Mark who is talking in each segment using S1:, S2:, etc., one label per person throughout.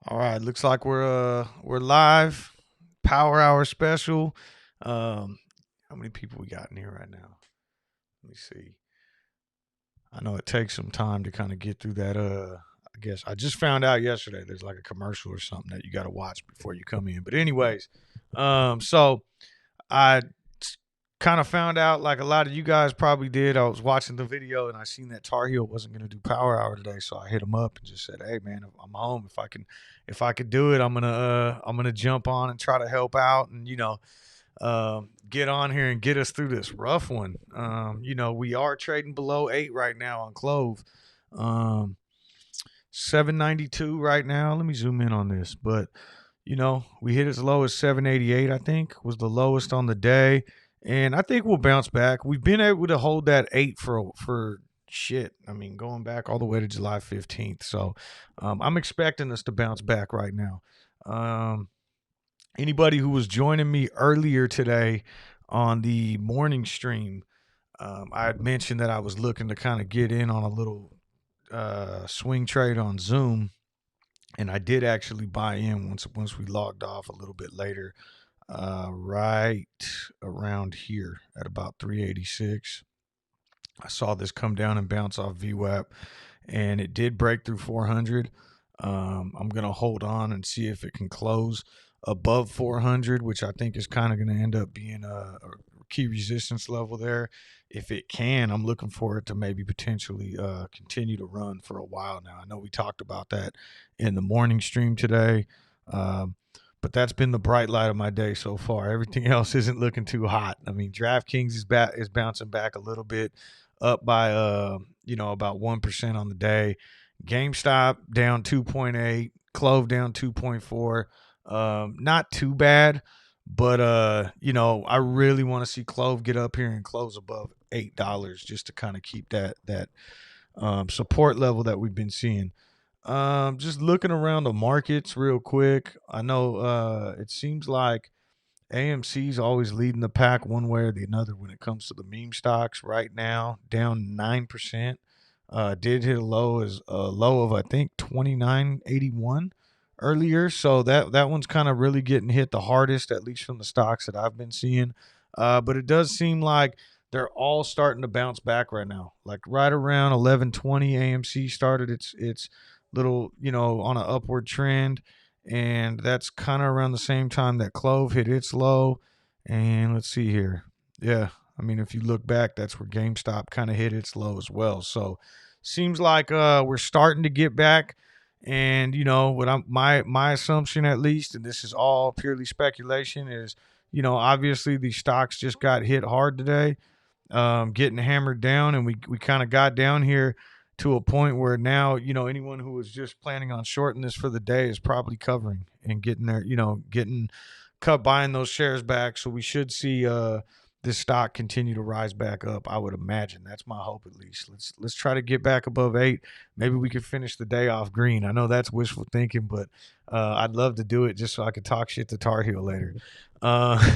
S1: All right, looks like we're live. Power hour special. How many people we got in here right now? Let me see. I know it takes some time to kind of get through that. I guess I just found out yesterday there's like a commercial or something that you got to watch before you come in. But anyways, so I kind of found out like a lot of you guys probably did. I was watching the video and I seen that Tar Heel wasn't going to do Power Hour today, so I hit him up and just said, "Hey man, I'm home. If I could do it, I'm gonna jump on and try to help out and get on here and get us through this rough one. We are trading below 8 right now on Clove. Um, 792 right now. Let me zoom in on this, but we hit as low as 788, I think, was the lowest on the day. And I think we'll bounce back. We've been able to hold that 8 for shit. I mean, going back all the way to July 15th. So I'm expecting us to bounce back right now. Anybody who was joining me earlier today on the morning stream, I had mentioned that I was looking to kind of get in on a little swing trade on Zoom, and I did actually buy in once we logged off a little bit later, right around here at about 386. I saw this come down and bounce off VWAP, and it did break through 400. I'm gonna hold on and see if it can close above 400, which I think is kind of going to end up being a key resistance level there. If it can, I'm looking for it to maybe potentially continue to run for a while now. I know we talked about that in the morning stream today, but that's been the bright light of my day so far. Everything else isn't looking too hot. I mean, DraftKings is bouncing back a little bit, up by about 1% on the day. GameStop down 2.8, Clove down 2.4. Not too bad, but I really want to see Clove get up here and close above $8 just to kind of keep that support level that we've been seeing. Just looking around the markets real quick. I know it seems like AMC's always leading the pack one way or the other when it comes to the meme stocks. Right now, down 9%. Did hit a low of I think 29.81 earlier, so that one's kind of really getting hit the hardest, at least from the stocks that I've been seeing. But it does seem like they're all starting to bounce back right now. Like right around 11:20, AMC started its little on an upward trend, and that's kind of around the same time that Clove hit its low. And let's see here, yeah. I mean, if you look back, that's where GameStop kind of hit its low as well. So seems like we're starting to get back. And what my assumption, at least, and this is all purely speculation, is obviously these stocks just got hit hard today, getting hammered down, and we kind of got down here to a point where now anyone who was just planning on shorting this for the day is probably covering and getting there, getting cut, buying those shares back. So we should see this stock continue to rise back up. I would imagine that's my hope, at least. Let's try to get back above 8. Maybe we could finish the day off green. I know that's wishful thinking, but I'd love to do it just so I could talk shit to Tar Heel later. Uh,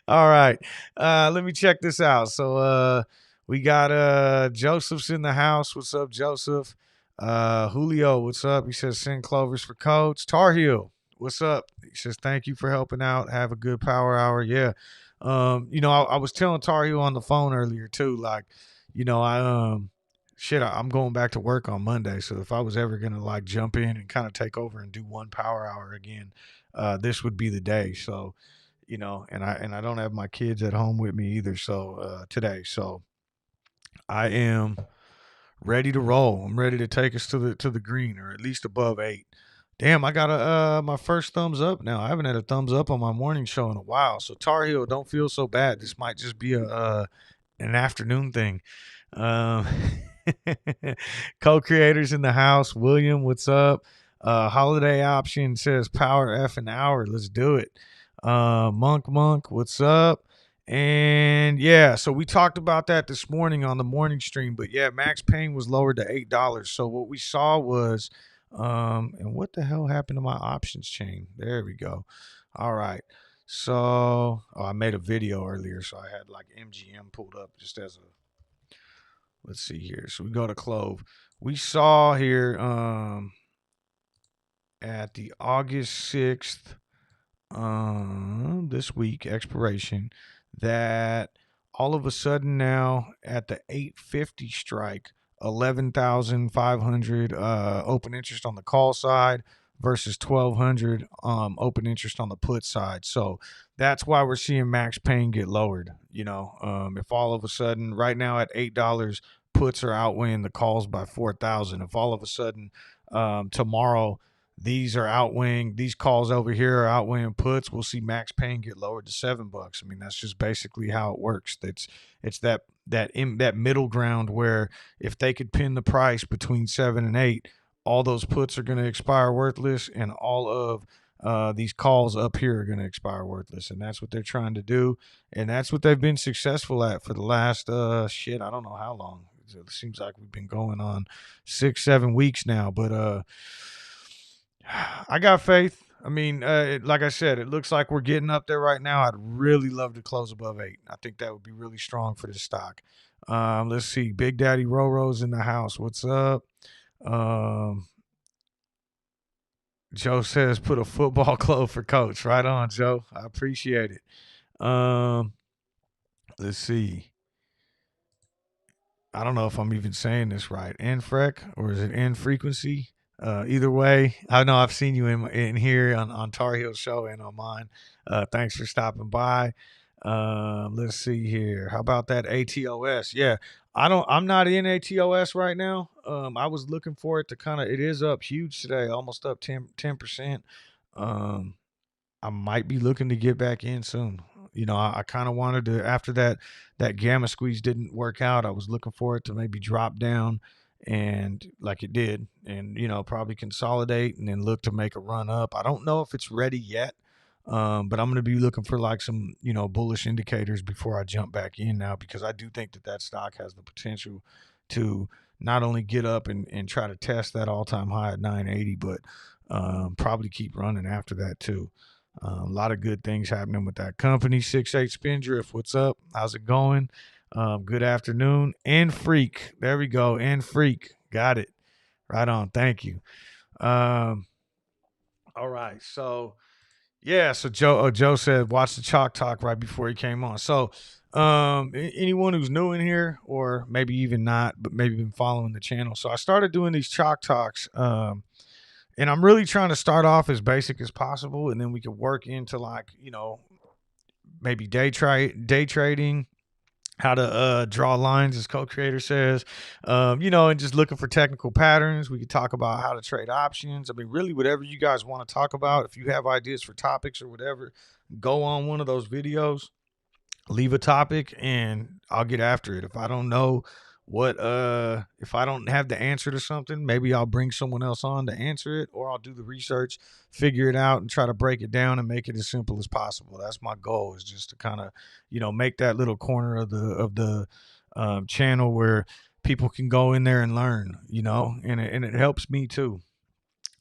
S1: all right, let me check this out. So we got Joseph's in the house. What's up, Joseph? Julio, what's up? He says send clovers for codes. Tar Heel, what's up? He says thank you for helping out. Have a good power hour. Yeah. I was telling Tar Heel on the phone earlier too. Like, I'm going back to work on Monday. So if I was ever gonna like jump in and kind of take over and do one power hour again, this would be the day. So, and I don't have my kids at home with me either. So today, so I am ready to roll. I'm ready to take us to the green, or at least above 8. Damn, I got my first thumbs up now. I haven't had a thumbs up on my morning show in a while. So Tar Heel, don't feel so bad. This might just be an afternoon thing. Um, co-creators in the house. William, what's up? Holiday option says power F an hour. Let's do it. Monk, what's up? And yeah, so we talked about that this morning on the morning stream. But yeah, Max Payne was lowered to $8. So what we saw was, and what the hell happened to my options chain? There we go. All right. So I made a video earlier, so I had like MGM pulled up just as a. Let's see here. So we go to Clove. We saw here. at the August 6th, this week expiration, that all of a sudden now at the 850 strike, 11,500 open interest on the call side versus 1,200 open interest on the put side. So that's why we're seeing max pain get lowered. If all of a sudden right now at $8, puts are outweighing the calls by 4,000. If all of a sudden tomorrow these calls over here are outweighing puts, we'll see max pain get lowered to $7. I mean, that's just basically how it works. It's that middle ground where if they could pin the price between 7 and 8, all those puts are going to expire worthless, and all of these calls up here are going to expire worthless. And that's what they're trying to do, and that's what they've been successful at for the last I don't know how long. It seems like we've been going on 6-7 weeks now, but I got faith. I mean, like I said, it looks like we're getting up there right now. I'd really love to close above 8. I think that would be really strong for the stock. Let's see. Big Daddy Roro's in the house. What's up? Joe says put a football clove for coach. Right on, Joe. I appreciate it. Let's see. I don't know if I'm even saying this right. Infrec, or is it infrequency? Either way, I know I've seen you in here on Tar Heel Show and on mine. Thanks for stopping by. Let's see here. How about that ATOS? Yeah, I'm not in ATOS right now. I was looking for it to it is up huge today, almost up 10%. I might be looking to get back in soon. I kind of wanted to, after that gamma squeeze didn't work out, I was looking for it to maybe drop down, and like it did, and probably consolidate and then look to make a run up. I don't know if it's ready yet, but I'm going to be looking for like some bullish indicators before I jump back in now, because I do think that stock has the potential to not only get up and try to test that all-time high at 980, but probably keep running after that too. A lot of good things happening with that company. 6-8 Spindrift, what's up? How's it going? Good afternoon. And Freak. There we go. And Freak. Got it. Right on. Thank you. All right. So, yeah. So Joe said, watch the Chalk Talk right before he came on. So, anyone who's new in here, or maybe even not, but maybe been following the channel. So I started doing these Chalk Talks, and I'm really trying to start off as basic as possible, and then we could work into maybe day trading, how to draw lines, as co-creator says, and just looking for technical patterns. We could talk about how to trade options. I mean, really, whatever you guys want to talk about. If you have ideas for topics or whatever, go on one of those videos, leave a topic, and I'll get after it. If I don't know if I don't have the answer to something, maybe I'll bring someone else on to answer it, or I'll do the research, figure it out, and try to break it down and make it as simple as possible. That's my goal, is just to kind of make that little corner of the channel where people can go in there and learn, and it helps me too.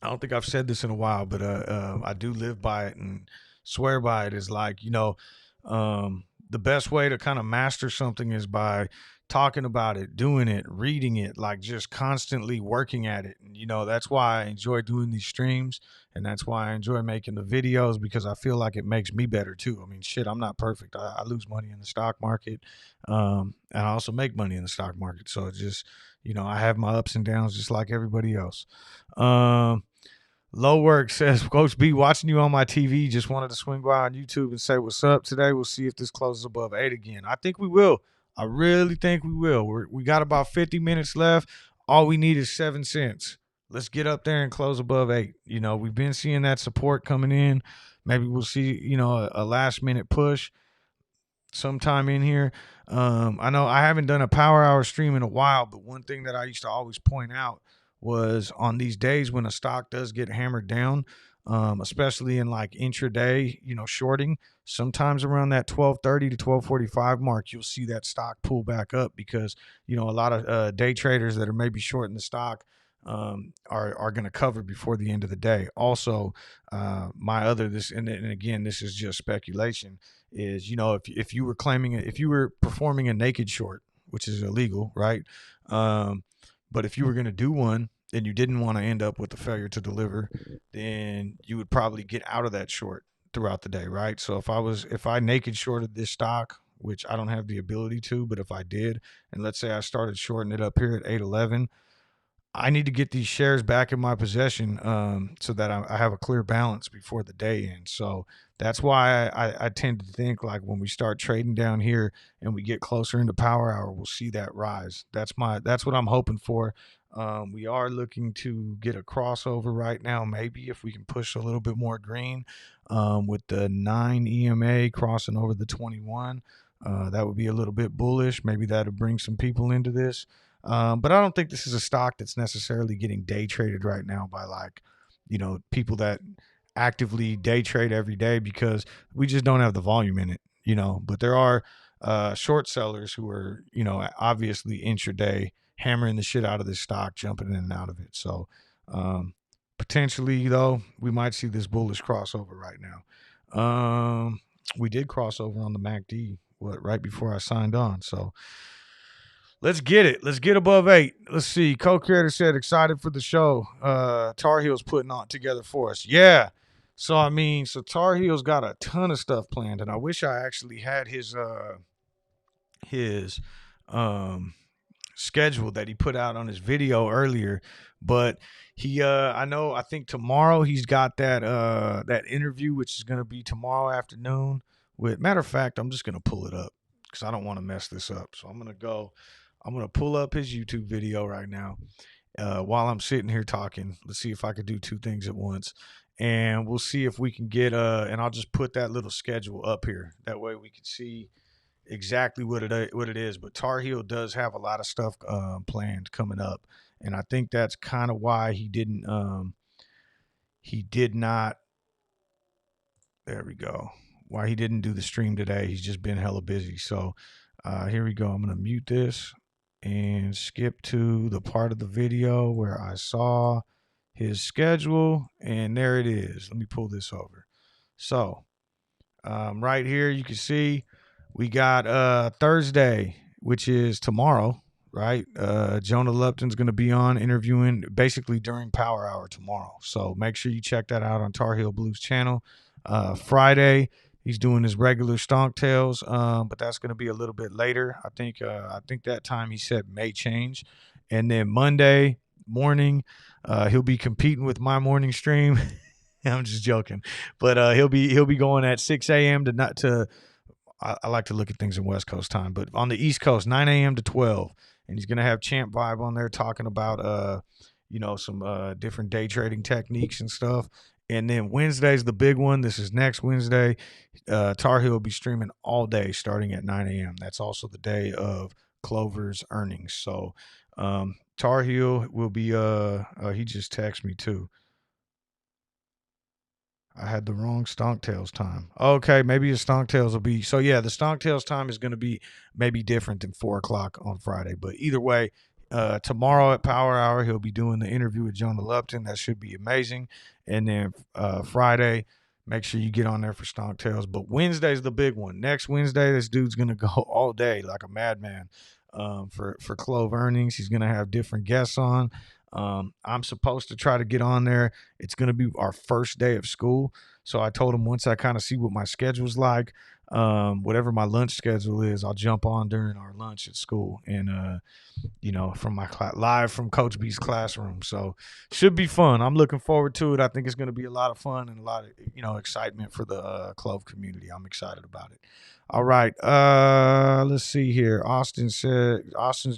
S1: I don't think I've said this in a while, but I do live by it and swear by it. Is like, the best way to kind of master something is by talking about it, doing it, reading it, like just constantly working at it. And, that's why I enjoy doing these streams, and that's why I enjoy making the videos, because I feel like it makes me better too. I mean, shit, I'm not perfect. I lose money in the stock market, and I also make money in the stock market. So it's just, I have my ups and downs just like everybody else. Low Work says, Coach B, watching you on my TV, just wanted to swing by on YouTube and say what's up today. We'll see if this closes above 8 again. I think we will. I really think we will. We got about 50 minutes left. All we need is 7 cents. Let's get up there and close above 8. We've been seeing that support coming in. Maybe we'll see, a last minute push sometime in here. I know I haven't done a power hour stream in a while, but one thing that I used to always point out was on these days when a stock does get hammered down, especially in like intraday, shorting, sometimes around that 12:30 to 12:45 mark, you'll see that stock pull back up, because a lot of day traders that are maybe shorting the stock are going to cover before the end of the day. Also, and again, this is just speculation, is if you were performing a naked short, which is illegal, right? But if you were going to do one, and you didn't want to end up with a failure to deliver, then you would probably get out of that short throughout the day, right? So if I naked shorted this stock, which I don't have the ability to, but if I did, and let's say I started shorting it up here at 811, I need to get these shares back in my possession, so that I have a clear balance before the day ends. So that's why I tend to think like when we start trading down here and we get closer into power hour, we'll see that rise. That's what I'm hoping for. We are looking to get a crossover right now. Maybe if we can push a little bit more green, with the 9 EMA crossing over the 21, that would be a little bit bullish. Maybe that'll bring some people into this. But I don't think this is a stock that's necessarily getting day traded right now by like, people that actively day trade every day, because we just don't have the volume in it. But there are short sellers who are, obviously intraday hammering the shit out of this stock, jumping in and out of it. So potentially, though, we might see this bullish crossover right now. We did crossover on the MACD, right before I signed on. So let's get it. Let's get above 8. Let's see. Co-creator said excited for the show. Tar Heel's putting on together for us. Yeah. So Tar Heel's got a ton of stuff planned, and I wish I actually had his schedule that he put out on his video earlier. But I think tomorrow he's got that interview, which is gonna be tomorrow afternoon. Matter of fact, I'm just gonna pull it up because I don't want to mess this up. So I'm gonna pull up his YouTube video right now, while I'm sitting here talking. Let's see if I could do two things at once, and we'll see if we can get and I'll just put that little schedule up here. That way we can see exactly what it is. But Tar Heel does have a lot of stuff planned coming up, and I think that's kind of why he did not. There we go. Why he didn't do the stream today? He's just been hella busy. So here we go. I'm gonna mute this and skip to the part of the video where I saw his schedule, and there it is. Let me pull this over. So right here you can see we got Thursday, which is tomorrow, right? Jonah Lupton's going to be on interviewing basically during power hour tomorrow. So make sure you check that out on Tar Heel Blues channel. Friday, he's doing his regular stonk tails, but that's going to be a little bit later. I think that time he said may change. And then Monday morning, he'll be competing with my morning stream. I'm just joking, but he'll be going at 6 a.m. I like to look at things in West Coast time, but on the East Coast, 9 a.m. to 12, and he's gonna have Champ Vibe on there talking about some different day trading techniques and stuff. And then Wednesday's the big one. This is next Wednesday. Tar Heel will be streaming all day starting at 9 a.m. That's also the day of Clover's earnings. So Tar Heel will be he just texted me too. I had the wrong Stonktails time. Okay, maybe the Stonktails will be. So, yeah, the Stonktails time is going to be maybe different than 4 o'clock on Friday. But either way, tomorrow at Power Hour, he'll be doing the interview with Jonah Lupton. That should be amazing. And then Friday, make sure you get on there for Stonktails. But Wednesday's the big one. Next Wednesday, this dude's going to go all day like a madman for Clove earnings. He's going to have different guests on. I'm supposed to try to get on there. It's going to be our first day of school. So I told him once I kind of see what my schedule's like, whatever my lunch schedule is, I'll jump on during our lunch at school and, from my live from Coach B's classroom. So should be fun. I'm looking forward to it. I think it's going to be a lot of fun and a lot of, excitement for the Clove community. I'm excited about it. All right. Let's see here. Austin's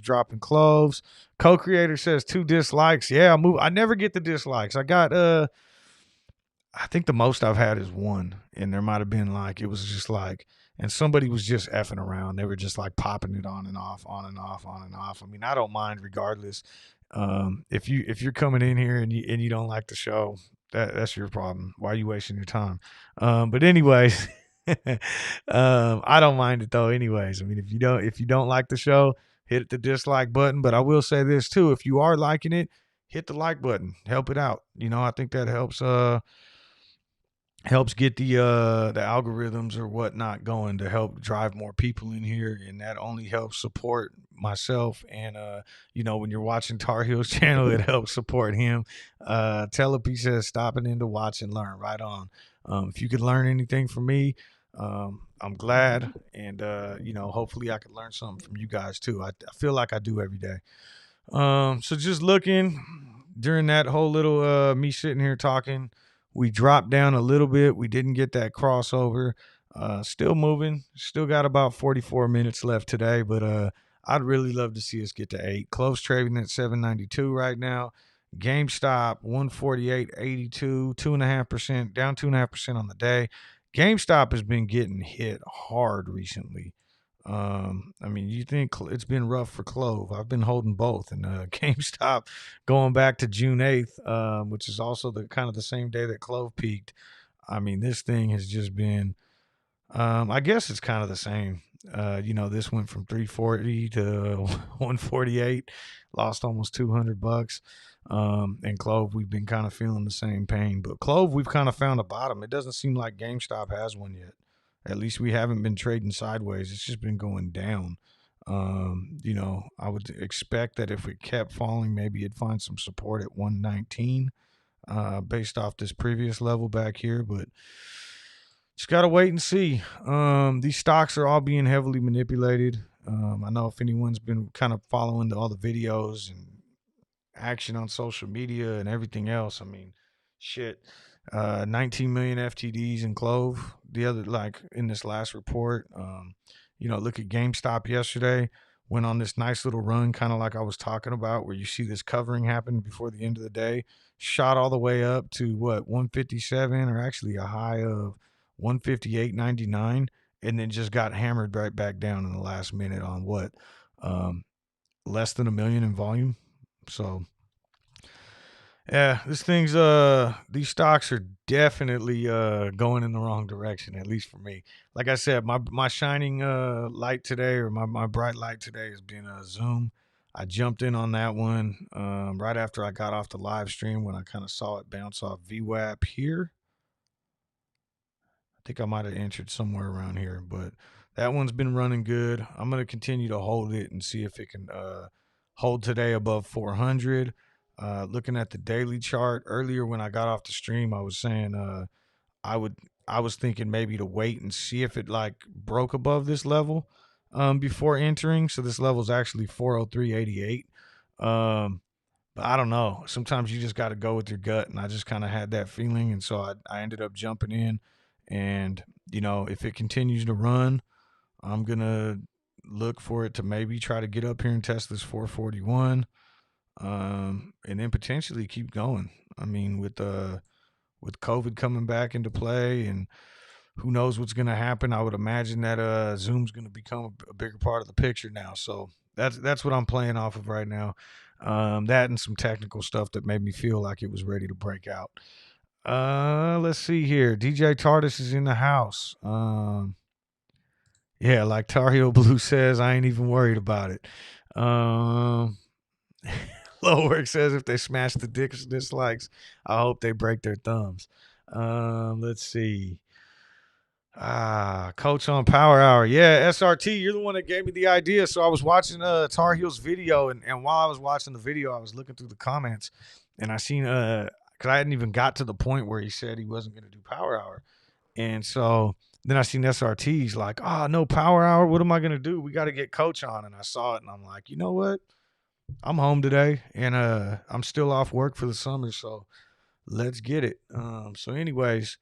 S1: dropping cloves. Co-creator says 2 dislikes. Yeah, I never get the dislikes. I got I think the most I've had is 1, and there might have been it was just and somebody was just effing around. They were just popping it on and off, on and off, on and off. I mean, I don't mind regardless. If you're coming in here and you don't like the show, that's your problem. Why are you wasting your time? But anyways, I don't mind it though. Anyways, I mean, if you don't like the show, hit the dislike button. But I will say this too: if you are liking it, hit the like button. Help it out. I think that helps get the algorithms or whatnot going to help drive more people in here, and that only helps support myself. And when you're watching Tar Heels channel, it helps support him. Telepe says stopping in to watch and learn. Right on. If you could learn anything from me, I'm glad. And hopefully I could learn something from you guys too. I feel like I do every day. So just looking during that whole little me sitting here talking, we dropped down a little bit. We didn't get that crossover. Still moving. Still got about 44 minutes left today, but I'd really love to see us get to 8. Clove's trading at 792 right now. GameStop 148.82, 2.5% down, 2.5% on the day. GameStop has been getting hit hard recently. I mean, you think it's been rough for Clove. I've been holding both, and GameStop going back to June 8th, which is also the kind of the same day that Clove peaked. I mean, this thing has just been. I guess it's kind of the same. This went from 340 to 148, lost almost $200. And Clove, we've been kind of feeling the same pain, but Clove, we've kind of found a bottom. It doesn't seem like GameStop has one yet. At least we haven't been trading sideways. It's just been going down. I would expect that if it kept falling, maybe it'd find some support at 119, based off this previous level back here, but just got to wait and see. These stocks are all being heavily manipulated. I know if anyone's been kind of following all the videos and action on social media and everything else, I mean, shit. 19 million FTDs in Clove the other, like in this last report. Look at GameStop yesterday, went on this nice little run, kind of like I was talking about, where you see this covering happen before the end of the day, shot all the way up to 157, or actually a high of 158.99, and then just got hammered right back down in the last minute on less than a million in volume. So yeah, these stocks are definitely going in the wrong direction, at least for me. Like I said, my shining light today, or my bright light today, has been Zoom. I jumped in on that one right after I got off the live stream, when I kind of saw it bounce off VWAP here. I think I might have entered somewhere around here, but that one's been running good. I'm going to continue to hold it and see if it can hold today above 400. Looking at the daily chart earlier when I got off the stream, I was saying I was thinking maybe to wait and see if it like broke above this level before entering. So this level is actually 403.88. But I don't know. Sometimes you just got to go with your gut, and I just kind of had that feeling, and so I ended up jumping in. And if it continues to run, I'm gonna look for it to maybe try to get up here and test this 441. And then potentially keep going. I mean, with COVID coming back into play, and who knows what's going to happen, I would imagine that Zoom's going to become a bigger part of the picture now. So that's what I'm playing off of right now. That and some technical stuff that made me feel like it was ready to break out. Let's see here. DJ TRADYTICS is in the house. Yeah, like Tar Heel Blue says, I ain't even worried about it. Lowwork says if they smash the dislikes, I hope they break their thumbs. Let's see. Coach on Power Hour. Yeah, SRT, you're the one that gave me the idea. So I was watching Tar Heel's video, and while I was watching the video, I was looking through the comments, and I seen because I hadn't even got to the point where he said he wasn't going to do Power Hour. And so then I seen SRT's like, no Power Hour. What am I going to do? We got to get Coach on. And I saw it, and I'm like, you know what? I'm home today, and I'm still off work for the summer, so let's get it. So anyways,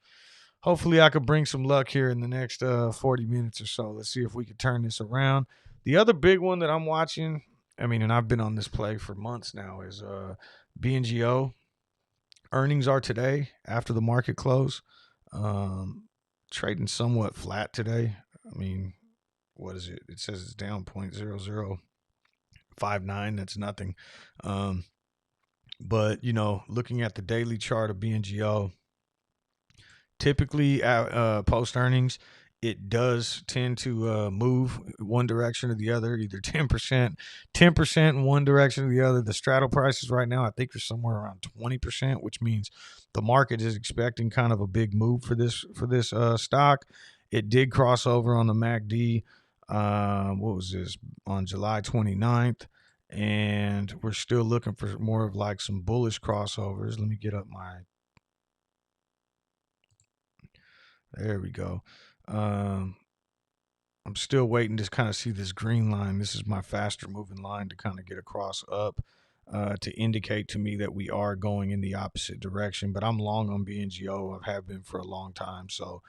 S1: hopefully I could bring some luck here in the next 40 minutes or so. Let's see if we could turn this around. The other big one that I'm watching, I mean, and I've been on this play for months now, is BNGO. Earnings are today after the market close. Trading somewhat flat today. I mean, what is it? It says it's down 0.0059. That's nothing. But looking at the daily chart of BNGO, typically post earnings, it does tend to move one direction or the other, either 10% in one direction or the other. The straddle prices right now, I think, are somewhere around 20%, which means the market is expecting kind of a big move for this stock. It did cross over on the MACD. What was this? On July 29th. And we're still looking for more of like some bullish crossovers. Let me get up my. There we go. Um, I'm still waiting to kind of see this green line. This is my faster moving line to kind of get across up to indicate to me that we are going in the opposite direction. But I'm long on BNGO. I have been for a long time. So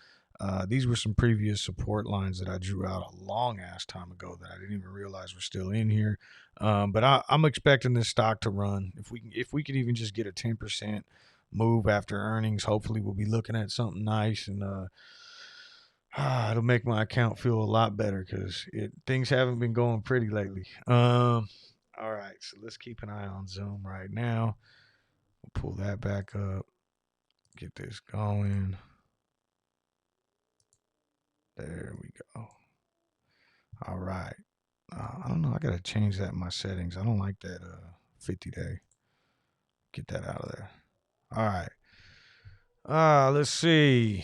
S1: these were some previous support lines that I drew out a long ass time ago that I didn't even realize were still in here. But I'm expecting this stock to run. If we could even just get a 10% move after earnings, hopefully we'll be looking at something nice and it'll make my account feel a lot better because things haven't been going pretty lately. All right, so let's keep an eye on Zoom right now. We'll pull that back up, get this going. There we go. All right. I don't know. I gotta change that in my settings. I don't like that 50 day. Get that out of there. All right. Let's see.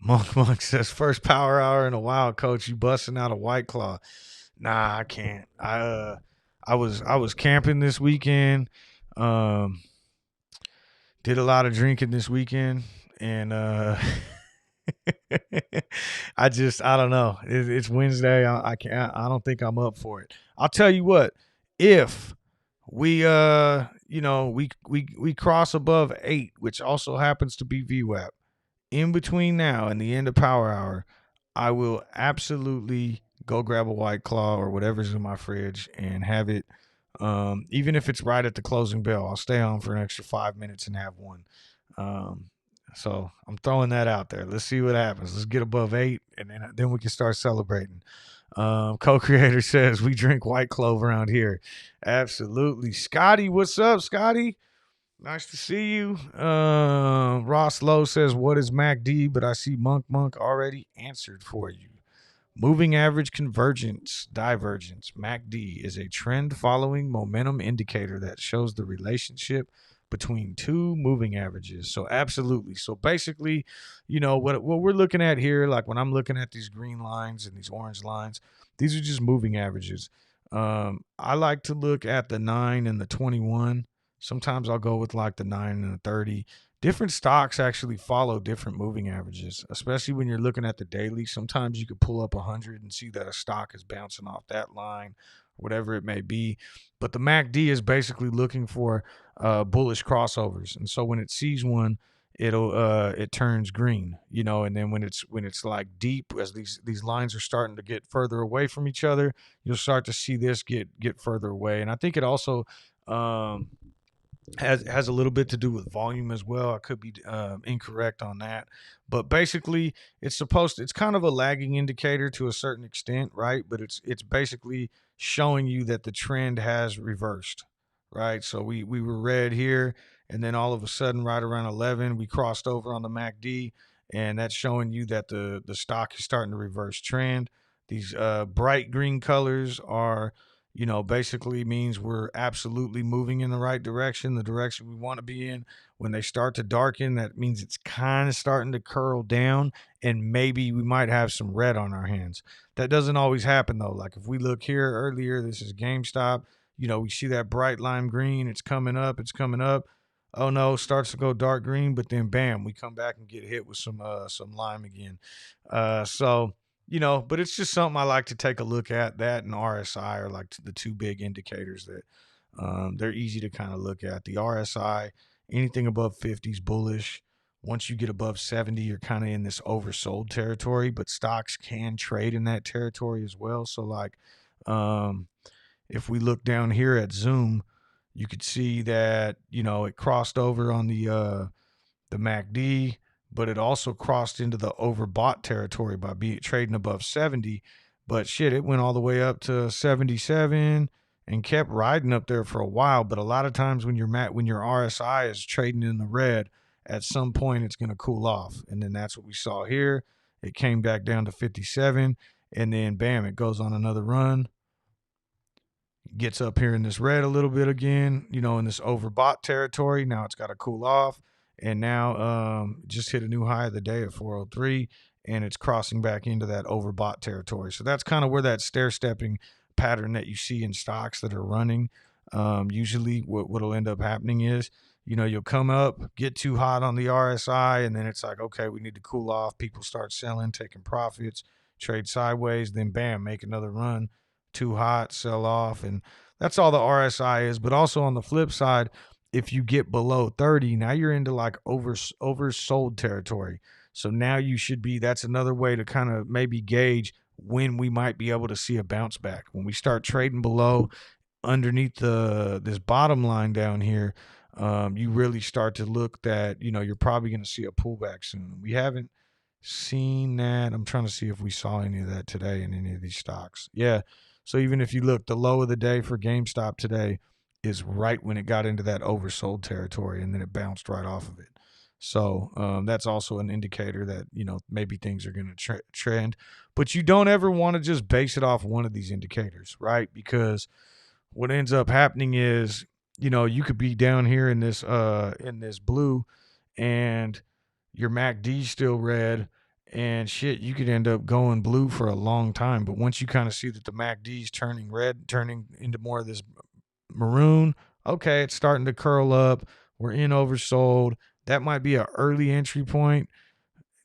S1: Monk says first power hour in a while, coach. You busting out a White Claw. Nah, I can't. I was camping this weekend. Did a lot of drinking this weekend, and I don't know. It's Wednesday. I can't. I don't think I'm up for it. I'll tell you what. If we we cross above 8, which also happens to be VWAP, in between now and the end of power hour, I will absolutely go grab a White Claw or whatever's in my fridge and have it. Even if it's right at the closing bell, I'll stay on for an extra 5 minutes and have one. So I'm throwing that out there. Let's see what happens. Let's get above 8, and then we can start celebrating. Co-creator says we drink White Clove around here. Absolutely. Scotty, what's up, Scotty? Nice to see you. Ross Lowe says, what is MACD? But I see Monk already answered for you. Moving average convergence divergence. MACD is a trend following momentum indicator that shows the relationship between two moving averages. So absolutely. So basically, what we're looking at here, like when I'm looking at these green lines and these orange lines, these are just moving averages. I like to look at the 9 and the 21. Sometimes I'll go with like the 9 and the 30. Different stocks actually follow different moving averages, especially when you're looking at the daily. Sometimes you could pull up 100 and see that a stock is bouncing off that line, whatever it may be. But the MACD is basically looking for bullish crossovers, and so when it sees one, it turns green, and then when it's like deep, as these lines are starting to get further away from each other, you'll start to see this get further away. And I think it also has a little bit to do with volume as well. I could be incorrect on that, but basically it's kind of a lagging indicator to a certain extent, right? But it's basically showing you that the trend has reversed, right? So we were red here, and then all of a sudden right around 11 we crossed over on the MACD, and that's showing you that the stock is starting to reverse trend. These bright green colors are basically means we're absolutely moving in the right direction, the direction we want to be in. When they start to darken, that means it's kind of starting to curl down, and maybe we might have some red on our hands. That doesn't always happen though. Like if we look here earlier, this is GameStop. We see that bright lime green. It's coming up. It's coming up. Oh no, starts to go dark green, but then bam, we come back and get hit with some lime again. So but it's just something I like to take a look at. That and RSI are like the two big indicators that they're easy to kind of look at. The RSI, anything above 50 is bullish. Once you get above 70, you're kind of in this oversold territory, but stocks can trade in that territory as well. So like if we look down here at Zoom, you could see that, it crossed over on the MACD, but it also crossed into the overbought territory by trading above 70. But shit, it went all the way up to 77 and kept riding up there for a while. But a lot of times when your RSI is trading in the red, at some point it's going to cool off, and then that's what we saw here. It came back down to 57, and then bam, it goes on another run. Gets up here in this red a little bit again, in this overbought territory. Now it's got to cool off. and now just hit a new high of the day at 403, and it's crossing back into that overbought territory. So that's kind of where that stair stepping pattern that you see in stocks that are running. Usually, what'll end up happening is, you'll come up, get too hot on the RSI, and then it's like, okay, we need to cool off. People start selling, taking profits, trade sideways, then bam, make another run. Too hot, sell off, and that's all the RSI is. But also on the flip side, if you get below 30, now you're into like oversold territory. So now you should be, that's another way to kind of maybe gauge when we might be able to see a bounce back. When we start trading below, underneath this bottom line down here, you really start to look that, you're probably going to see a pullback soon. We haven't seen that. I'm trying to see if we saw any of that today in any of these stocks. Yeah. So even if you look, the low of the day for GameStop today is right when it got into that oversold territory, and then it bounced right off of it. So that's also an indicator that, maybe things are going to trend. But you don't ever want to just base it off one of these indicators, right? Because what ends up happening is, you could be down here in this blue, and your MACD's still red, and shit, you could end up going blue for a long time. But once you kind of see that the MACD's turning red, turning into more of this maroon, okay, it's starting to curl up. We're in oversold. That might be an early entry point.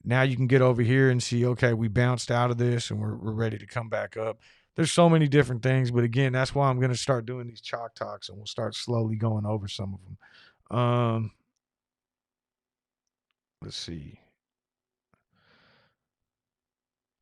S1: Now you can get over here and see, okay, we bounced out of this and we're ready to come back up. There's so many different things, but again, that's why I'm going to start doing these chalk talks, and we'll start slowly going over some of them. Let's see.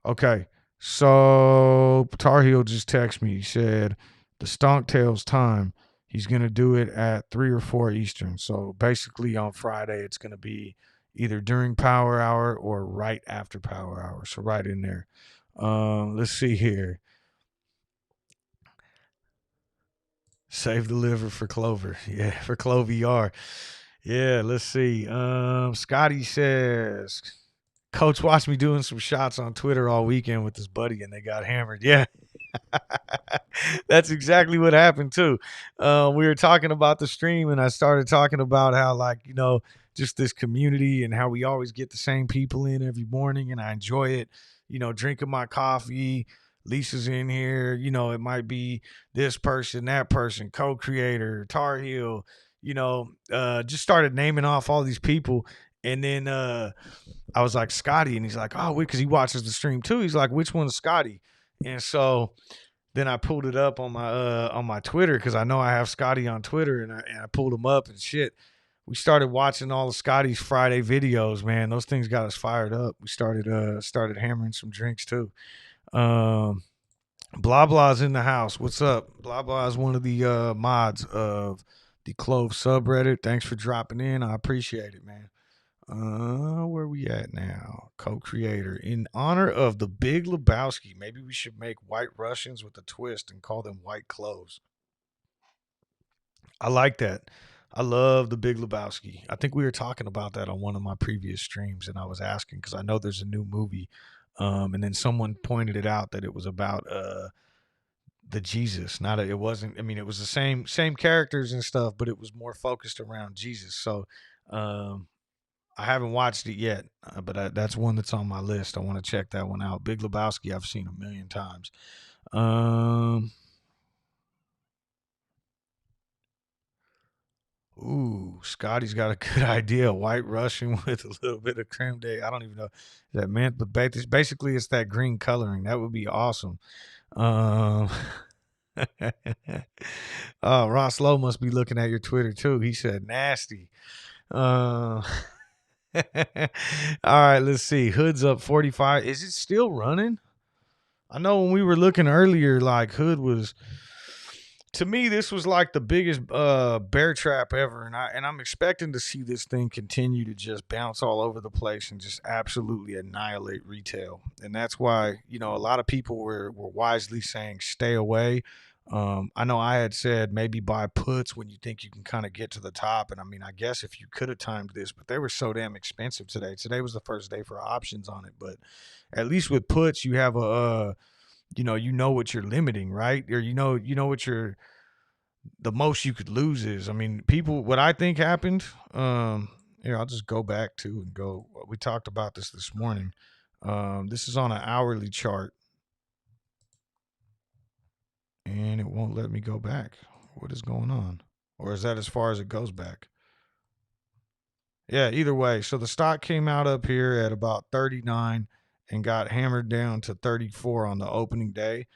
S1: Okay, so Tar Heel just texted me. He said the Stonk Tales time. He's going to do it at 3 or 4 Eastern. So basically on Friday, it's going to be either during power hour or right after power hour. So right in there. Let's see here. Save the liver for Clover. Yeah, for Clove ER. Yeah, let's see. Scotty says, Coach watched me doing some shots on Twitter all weekend with his buddy, and they got hammered. Yeah. That's exactly what happened too. We were talking about the stream, and I started talking about how, like, just this community and how we always get the same people in every morning, and I enjoy it. Drinking my coffee. Lisa's in here. It might be this person, that person, co-creator, Tar Heel. Just started naming off all these people, and then I was like, Scotty, and he's like, oh, because he watches the stream too. He's like, which one's Scotty? And so then I pulled it up on my Twitter, because I know I have Scotty on Twitter, and I pulled him up, and shit. We started watching all of Scotty's Friday videos, man. Those things got us fired up. We started hammering some drinks too. Blah Blah's in the house. What's up? Blah Blah is one of the mods of the Clove subreddit. Thanks for dropping in. I appreciate it, man. Where we at now? Co-creator. In honor of the Big Lebowski, maybe we should make White Russians with a twist and call them White Cloves. I like that. I love the Big Lebowski. I think we were talking about that on one of my previous streams, and I was asking because I know there's a new movie, and then someone pointed it out that it was about the Jesus. It wasn't. I mean, it was the same characters and stuff, but it was more focused around Jesus. So, I haven't watched it yet, but that's one that's on my list. I want to check that one out. Big Lebowski, I've seen a million times. Ooh, Scotty's got a good idea. White Russian with a little bit of creme de. I don't even know what that meant, but basically it's that green coloring. That would be awesome. Oh, Ross Lowe must be looking at your Twitter too. He said nasty. All right, let's see. Hood's up 45. Is it still running? I know when we were looking earlier, like Hood was, to me, this was like the biggest bear trap ever, and I'm expecting to see this thing continue to just bounce all over the place and just absolutely annihilate retail. And that's why, a lot of people were wisely saying stay away. I know I had said maybe buy puts when you think you can kind of get to the top. And I mean, I guess if you could have timed this, but they were so damn expensive today. Today was the first day for options on it, but at least with puts, you have a what you're limiting, right? Or what you're, the most you could lose is. I mean, what I think happened, Here, I'll just go back to and go. We talked about this morning. This is on an hourly chart, and it won't let me go back. What is going on? Or is that as far as it goes back? Yeah, either way. So the stock came out up here at about 39 and got hammered down to 34 on the opening day.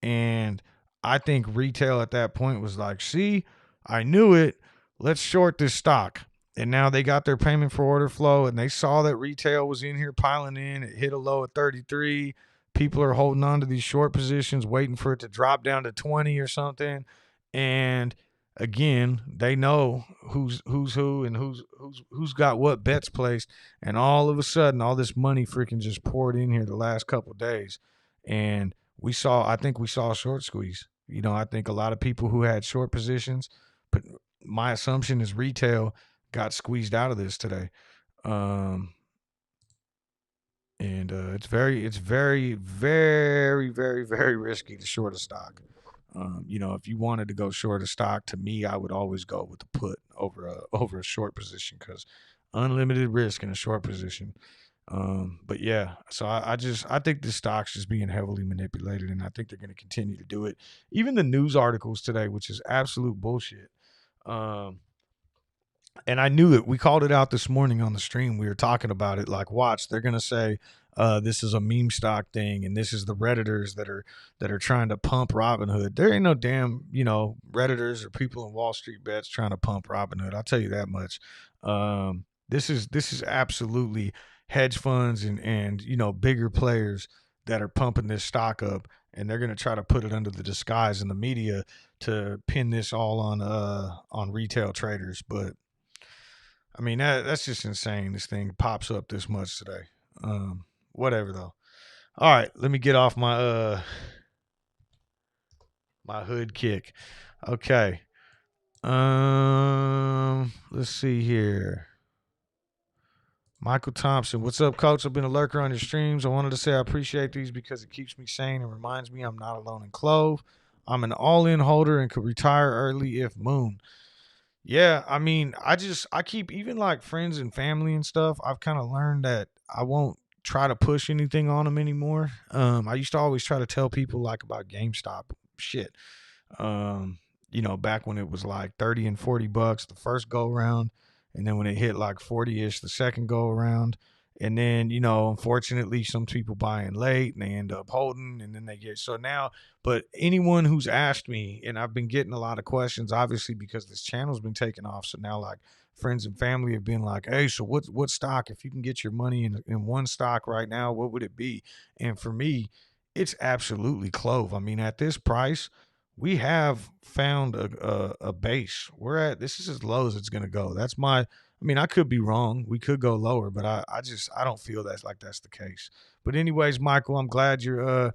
S1: And I think retail at that point was like, see, I knew it. Let's short this stock. And now they got their payment for order flow and they saw that retail was in here piling in. It hit a low at 33. People are holding on to these short positions, waiting for it to drop down to 20 or something. And again, they know who's who and who's got what bets placed. And all of a sudden, all this money freaking just poured in here the last couple of days. And I think we saw a short squeeze. I think a lot of people who had short positions, but my assumption is retail got squeezed out of this today. And it's very, very, very, very risky to short a stock. If you wanted to go short a stock, to me, I would always go with the put over a short position because unlimited risk in a short position. But yeah, so I think this stock's just being heavily manipulated, and I think they're going to continue to do it. Even the news articles today, which is absolute bullshit. And I knew it. We called it out this morning on the stream. We were talking about it. Like, watch, they're gonna say this is a meme stock thing, and this is the redditors that are trying to pump Robinhood. There ain't no damn redditors or people in Wall Street bets trying to pump Robinhood. I'll tell you that much. This is absolutely hedge funds and bigger players that are pumping this stock up, and they're gonna try to put it under the disguise in the media to pin this all on retail traders, but. I mean, that's just insane. This thing pops up this much today. Whatever though. All right, let me get off my hood kick. Okay. Let's see here. Michael Thompson, what's up, coach? I've been a lurker on your streams. I wanted to say I appreciate these because it keeps me sane and reminds me I'm not alone in Clove. I'm an all-in holder and could retire early if moon. Yeah, I mean, I keep even like friends and family and stuff. I've kind of learned that I won't try to push anything on them anymore. I used to always try to tell people like about GameStop shit. Back when it was like 30 and $40 the first go around, and then when it hit like 40-ish the second go around. And then, unfortunately, some people buy in late and they end up holding, and then they get so now. But anyone who's asked me, and I've been getting a lot of questions, obviously, because this channel's been taken off. So now, like, friends and family have been like, hey, so what stock? If you can get your money in one stock right now, what would it be? And for me, it's absolutely Clove. I mean, at this price, we have found a base. This is as low as it's going to go. I mean, I could be wrong. We could go lower, but I don't feel that's the case. But anyways, Michael, I'm glad you've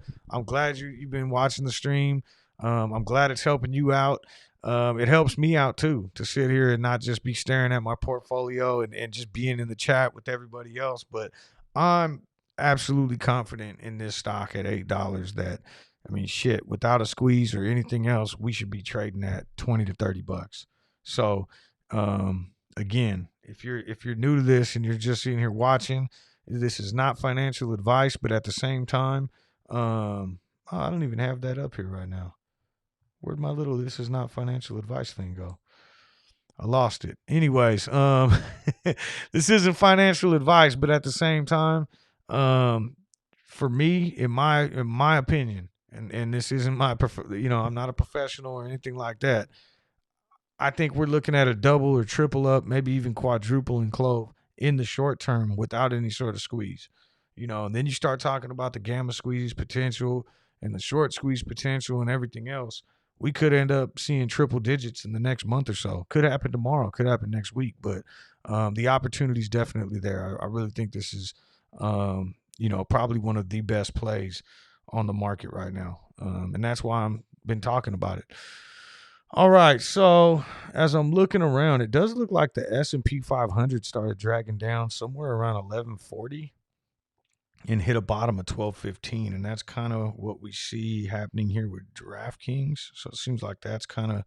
S1: been watching the stream. I'm glad it's helping you out. It helps me out too to sit here and not just be staring at my portfolio and just being in the chat with everybody else. But I'm absolutely confident in this stock at $8 that, I mean, shit, without a squeeze or anything else, we should be trading at $20 to $30. So, again, if you're new to this and you're just sitting here watching, this is not financial advice, but at the same time, I don't even have that up here right now. Where'd my little "this is not financial advice" thing go? I lost it. Anyways, this isn't financial advice, but at the same time, for me, in my opinion, and this isn't I'm not a professional or anything like that. I think we're looking at a double or triple up, maybe even quadruple in Clove in the short term without any sort of squeeze. And then you start talking about the gamma squeeze potential and the short squeeze potential and everything else. We could end up seeing triple digits in the next month or so. Could happen tomorrow, could happen next week, but the opportunity is definitely there. I really think this is, probably one of the best plays on the market right now. And that's why I've been talking about it. All right, so as I'm looking around, it does look like the S&P 500 started dragging down somewhere around 1140 and hit a bottom of 1215, and that's kind of what we see happening here with DraftKings. So it seems like that's kind of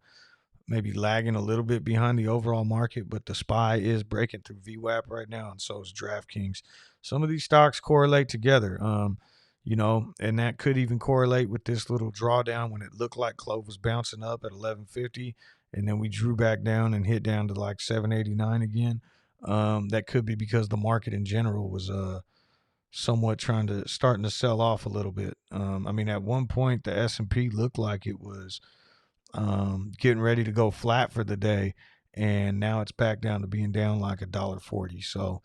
S1: maybe lagging a little bit behind the overall market, but the SPY is breaking through VWAP right now, and so is DraftKings. Some of these stocks correlate together, and that could even correlate with this little drawdown when it looked like Clove was bouncing up at 1150, and then we drew back down and hit down to like 789 again. That could be because the market in general was somewhat starting to sell off a little bit. At one point the S&P looked like it was getting ready to go flat for the day, and now it's back down to being down like $1.40. So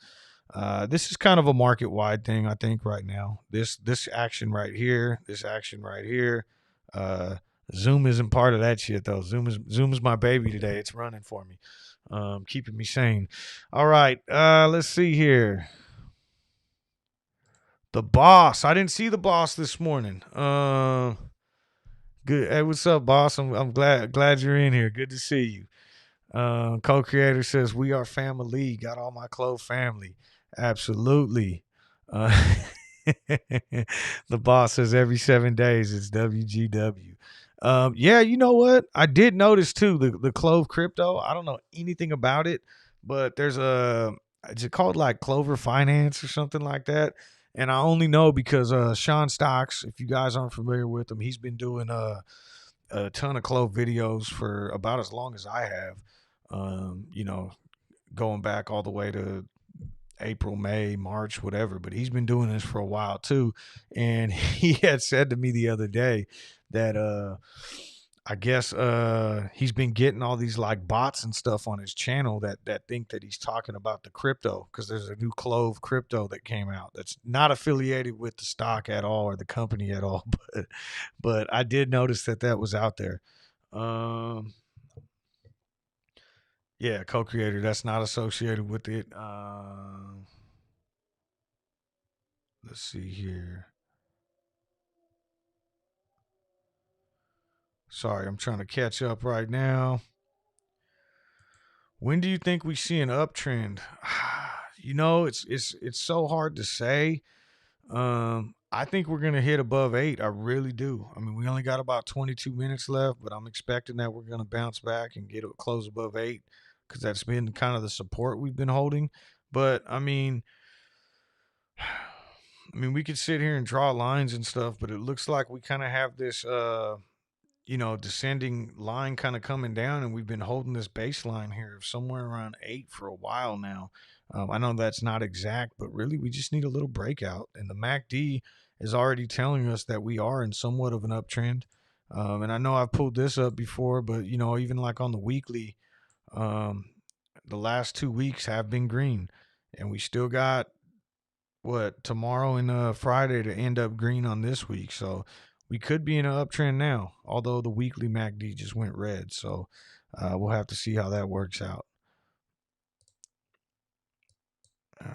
S1: this is kind of a market wide thing, I think, right now. This action right here, this action right here. Zoom isn't part of that shit though. Zoom is my baby today. It's running for me, keeping me sane. All right, let's see here. The boss. I didn't see the boss this morning. Good. Hey, what's up, boss? I'm glad you're in here. Good to see you. Co-creator says we are family. Got all my Clove family. Absolutely. Uh, the boss says every 7 days it's WGW. Yeah, you know what? I did notice too the Clove crypto. I don't know anything about it, but there's is it called like Clover Finance or something like that? And I only know because Sean Stocks, if you guys aren't familiar with him, he's been doing a ton of Clove videos for about as long as I have. Going back all the way to April, May, March, whatever. But he's been doing this for a while too. And he had said to me the other day that I guess he's been getting all these like bots and stuff on his channel that think that he's talking about the crypto, because there's a new Clove crypto that came out that's not affiliated with the stock at all or the company at all. But I did notice that was out there. Yeah, co-creator that's not associated with it. Let's see here. Sorry, I'm trying to catch up right now. When do you think we see an uptrend? It's so hard to say. I think we're gonna hit above 8. I really do. I mean, we only got about 22 minutes left, but I'm expecting that we're gonna bounce back and get a close above 8, because that's been kind of the support we've been holding. But we could sit here and draw lines and stuff, but it looks like we kind of have this descending line kind of coming down, and we've been holding this baseline here of somewhere around 8 for a while now. I know that's not exact, but really we just need a little breakout, and the MACD is already telling us that we are in somewhat of an uptrend. And I know I've pulled this up before, but even like on the weekly, the last 2 weeks have been green, and we still got tomorrow and Friday to end up green on this week. So we could be in an uptrend now, although the weekly MACD just went red. So we'll have to see how that works out.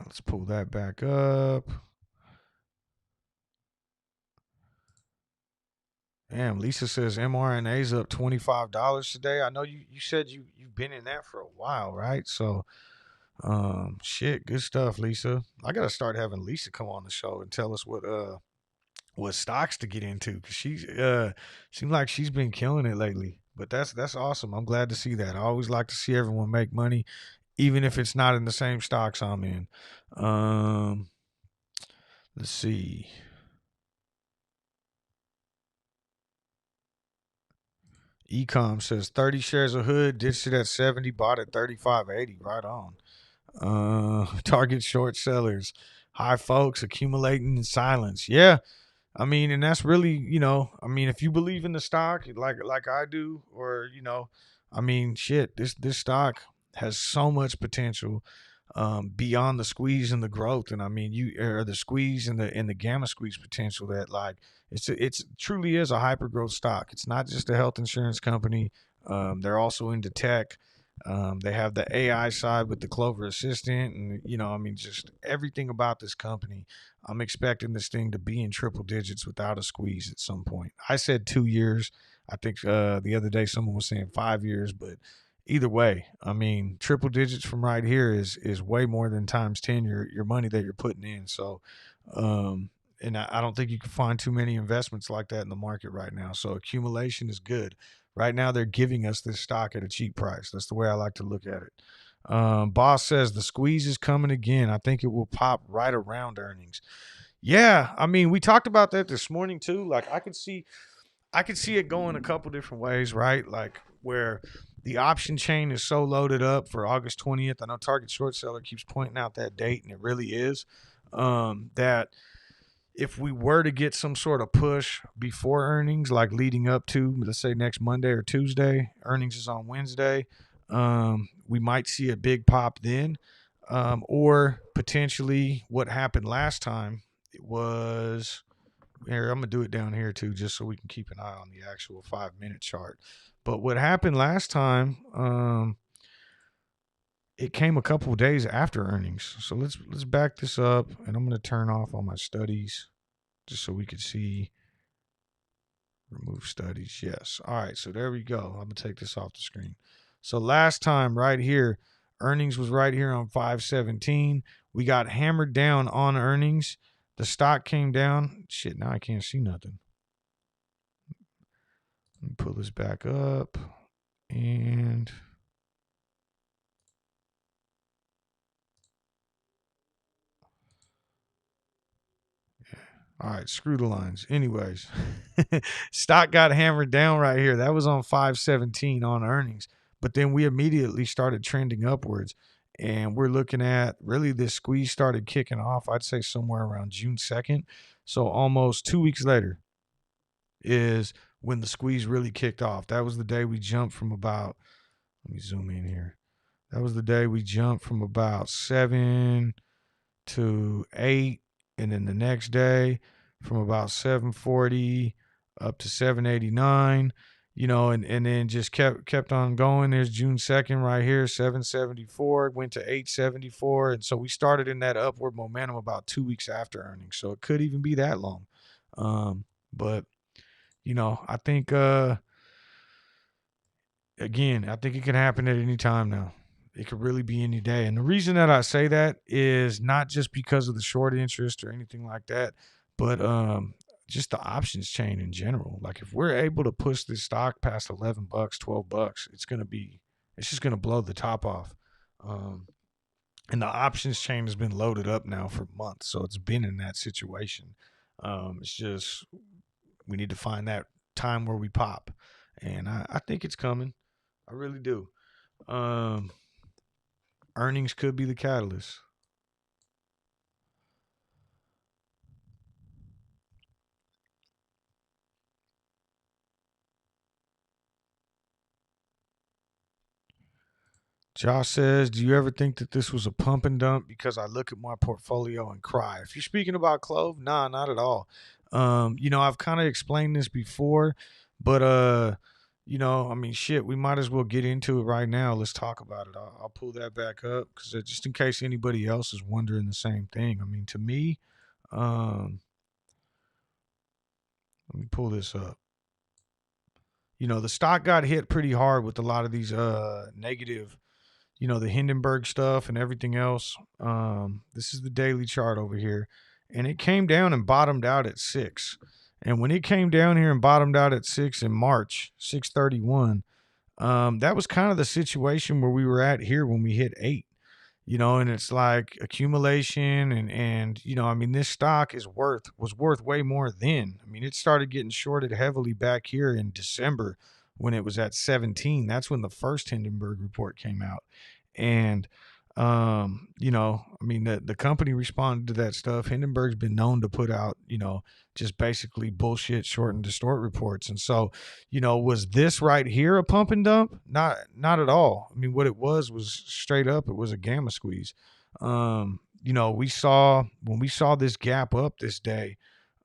S1: Let's pull that back up. Damn, Lisa says mRNA's up $25 today. I know you said you've been in that for a while, right? So shit, good stuff, Lisa. I gotta start having Lisa come on the show and tell us what stocks to get into, because she's seems like she's been killing it lately. But that's awesome. I'm glad to see that. I always like to see everyone make money, even if it's not in the same stocks I'm in. Let's see. Ecom says 30 shares of Hood, ditched it at 70, bought at 35.80. Right on. Target short sellers. Hi folks, accumulating in silence. Yeah. And that's really, if you believe in the stock like I do, or shit, this stock has so much potential beyond the squeeze and the growth, and the squeeze and the gamma squeeze potential, that like it's truly is a hyper growth stock. It's not just a health insurance company. They're also into tech. They have the AI side with the Clover Assistant, and just everything about this company. I'm expecting this thing to be in triple digits without a squeeze at some point. I said 2 years. I think the other day someone was saying 5 years, but either way, triple digits from right here is way more than times 10 your money that you're putting in. So, and I don't think you can find too many investments like that in the market right now. So accumulation is good. Right now, they're giving us this stock at a cheap price. That's the way I like to look at it. Boss says the squeeze is coming again. I think it will pop right around earnings. Yeah, I mean, we talked about that this morning too. Like I could see it going a couple different ways, right? Like where the option chain is so loaded up for August 20th. I know Target Short Seller keeps pointing out that date, and it really is. That if we were to get some sort of push before earnings, like leading up to, let's say, next Monday or Tuesday, earnings is on Wednesday, we might see a big pop then. Or potentially what happened last time, it was here. I'm going to do it down here too, just so we can keep an eye on the actual 5-minute chart. But what happened last time, it came a couple of days after earnings. So let's back this up, and I'm going to turn off all my studies just so we could see. Remove studies. Yes. All right. So there we go. I'm going to take this off the screen. So last time right here, earnings was right here on 517. We got hammered down on earnings. The stock came down. Shit, now I can't see nothing. Let me pull this back up. And all right, screw the lines. Anyways, stock got hammered down right here. That was on 517 on earnings. But then we immediately started trending upwards. And we're looking at really this squeeze started kicking off, I'd say somewhere around June 2nd. So almost 2 weeks later is when the squeeze really kicked off. That was the day we jumped from about, let me zoom in here. That was the day we jumped from about 7 to 8. And then the next day from about 740 up to 789, and then just kept on going. There's June 2nd right here, 774, went to 874. And so we started in that upward momentum about 2 weeks after earnings. So it could even be that long. But I think, again, I think it can happen at any time now. It could really be any day. And the reason that I say that is not just because of the short interest or anything like that, but just the options chain in general. Like if we're able to push this stock past $11, $12, it's just going to blow the top off. And the options chain has been loaded up now for months. So it's been in that situation. It's just, we need to find that time where we pop. And I think it's coming. I really do. Earnings could be the catalyst. Josh says, do you ever think that this was a pump and dump? Because I look at my portfolio and cry. If you're speaking about Clove, nah, not at all. I've kind of explained this before, but I mean, shit, we might as well get into it right now. Let's talk about it. I'll pull that back up because just in case anybody else is wondering the same thing. I mean, to me, let me pull this up. The stock got hit pretty hard with a lot of these negative, the Hindenburg stuff and everything else. This is the daily chart over here. And it came down and bottomed out at 6. And when it came down here and bottomed out at 6 in March, 631, that was kind of the situation where we were at here when we hit 8. And it's like accumulation and I mean, this stock was worth way more then. I mean, it started getting shorted heavily back here in December when it was at 17. That's when the first Hindenburg report came out. And, I mean, the company responded to that stuff. Hindenburg's been known to put out, just basically bullshit short and distort reports. And so, was this right here a pump and dump? Not at all. I mean, what it was straight up, it was a gamma squeeze. When we saw this gap up this day,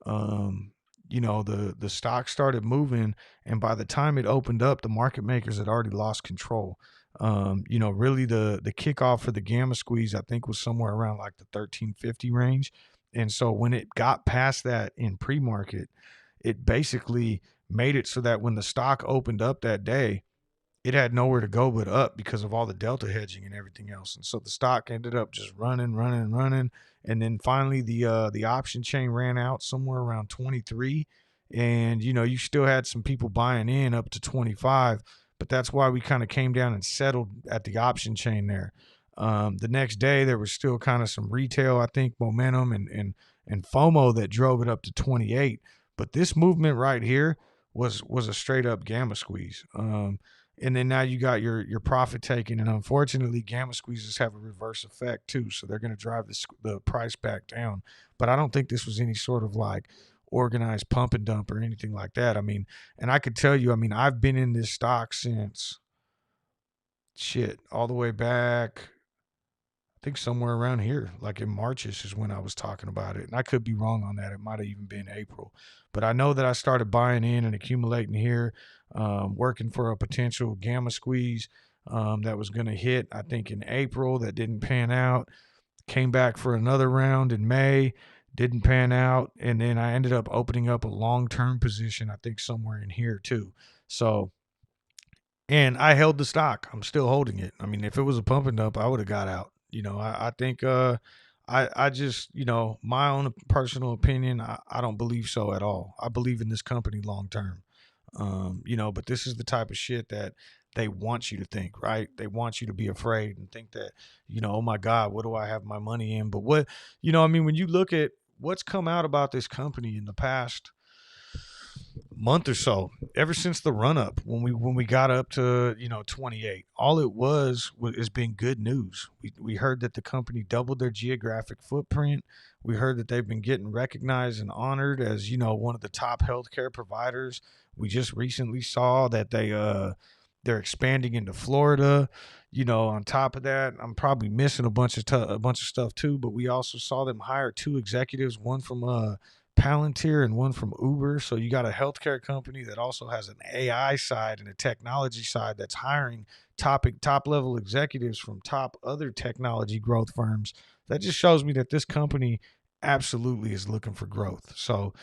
S1: the stock started moving, and by the time it opened up, the market makers had already lost control. Really the kickoff for the gamma squeeze, I think, was somewhere around like the 1350 range. And so when it got past that in pre-market, it basically made it so that when the stock opened up that day, it had nowhere to go but up because of all the delta hedging and everything else. And so the stock ended up just running. And then finally the option chain ran out somewhere around 23. and you still had some people buying in up to 25, but that's why we kind of came down and settled at the option chain there. The next day there was still kind of some retail, I think, momentum and FOMO that drove it up to 28. But this movement right here was a straight up gamma squeeze. And then now you got your profit taking, and unfortunately, gamma squeezes have a reverse effect too, so they're going to drive the price back down. But I don't think this was any sort of like organized pump and dump or anything like that. I mean, and I could tell you, I mean, I've been in this stock since all the way back. I think somewhere around here, like in Marchish is when I was talking about it. And I could be wrong on that. It might have even been April. But I know that I started buying in and accumulating here, working for a potential gamma squeeze that was going to hit, I think, in April. That didn't pan out. Came back for another round in May, didn't pan out. And then I ended up opening up a long-term position, I think somewhere in here too. So, and I held the stock. I'm still holding it. I mean, if it was a pump and dump, I would have got out. I think I just, my own personal opinion, I don't believe so at all. I believe in this company long term. But this is the type of shit that they want you to think, right? They want you to be afraid and think that, oh my God, what do I have my money in? But what, I mean, when you look at what's come out about this company in the past month or so, ever since the run up when we got up to 28, all it was has been good news. We heard that the company doubled their geographic footprint. We heard that they've been getting recognized and honored as one of the top healthcare providers. We just recently saw that they're expanding into Florida. On top of that, I'm probably missing a bunch of stuff too, but we also saw them hire two executives, one from Palantir and one from Uber. So you got a healthcare company that also has an AI side and a technology side that's hiring top level executives from top other technology growth firms. That just shows me that this company absolutely is looking for growth. So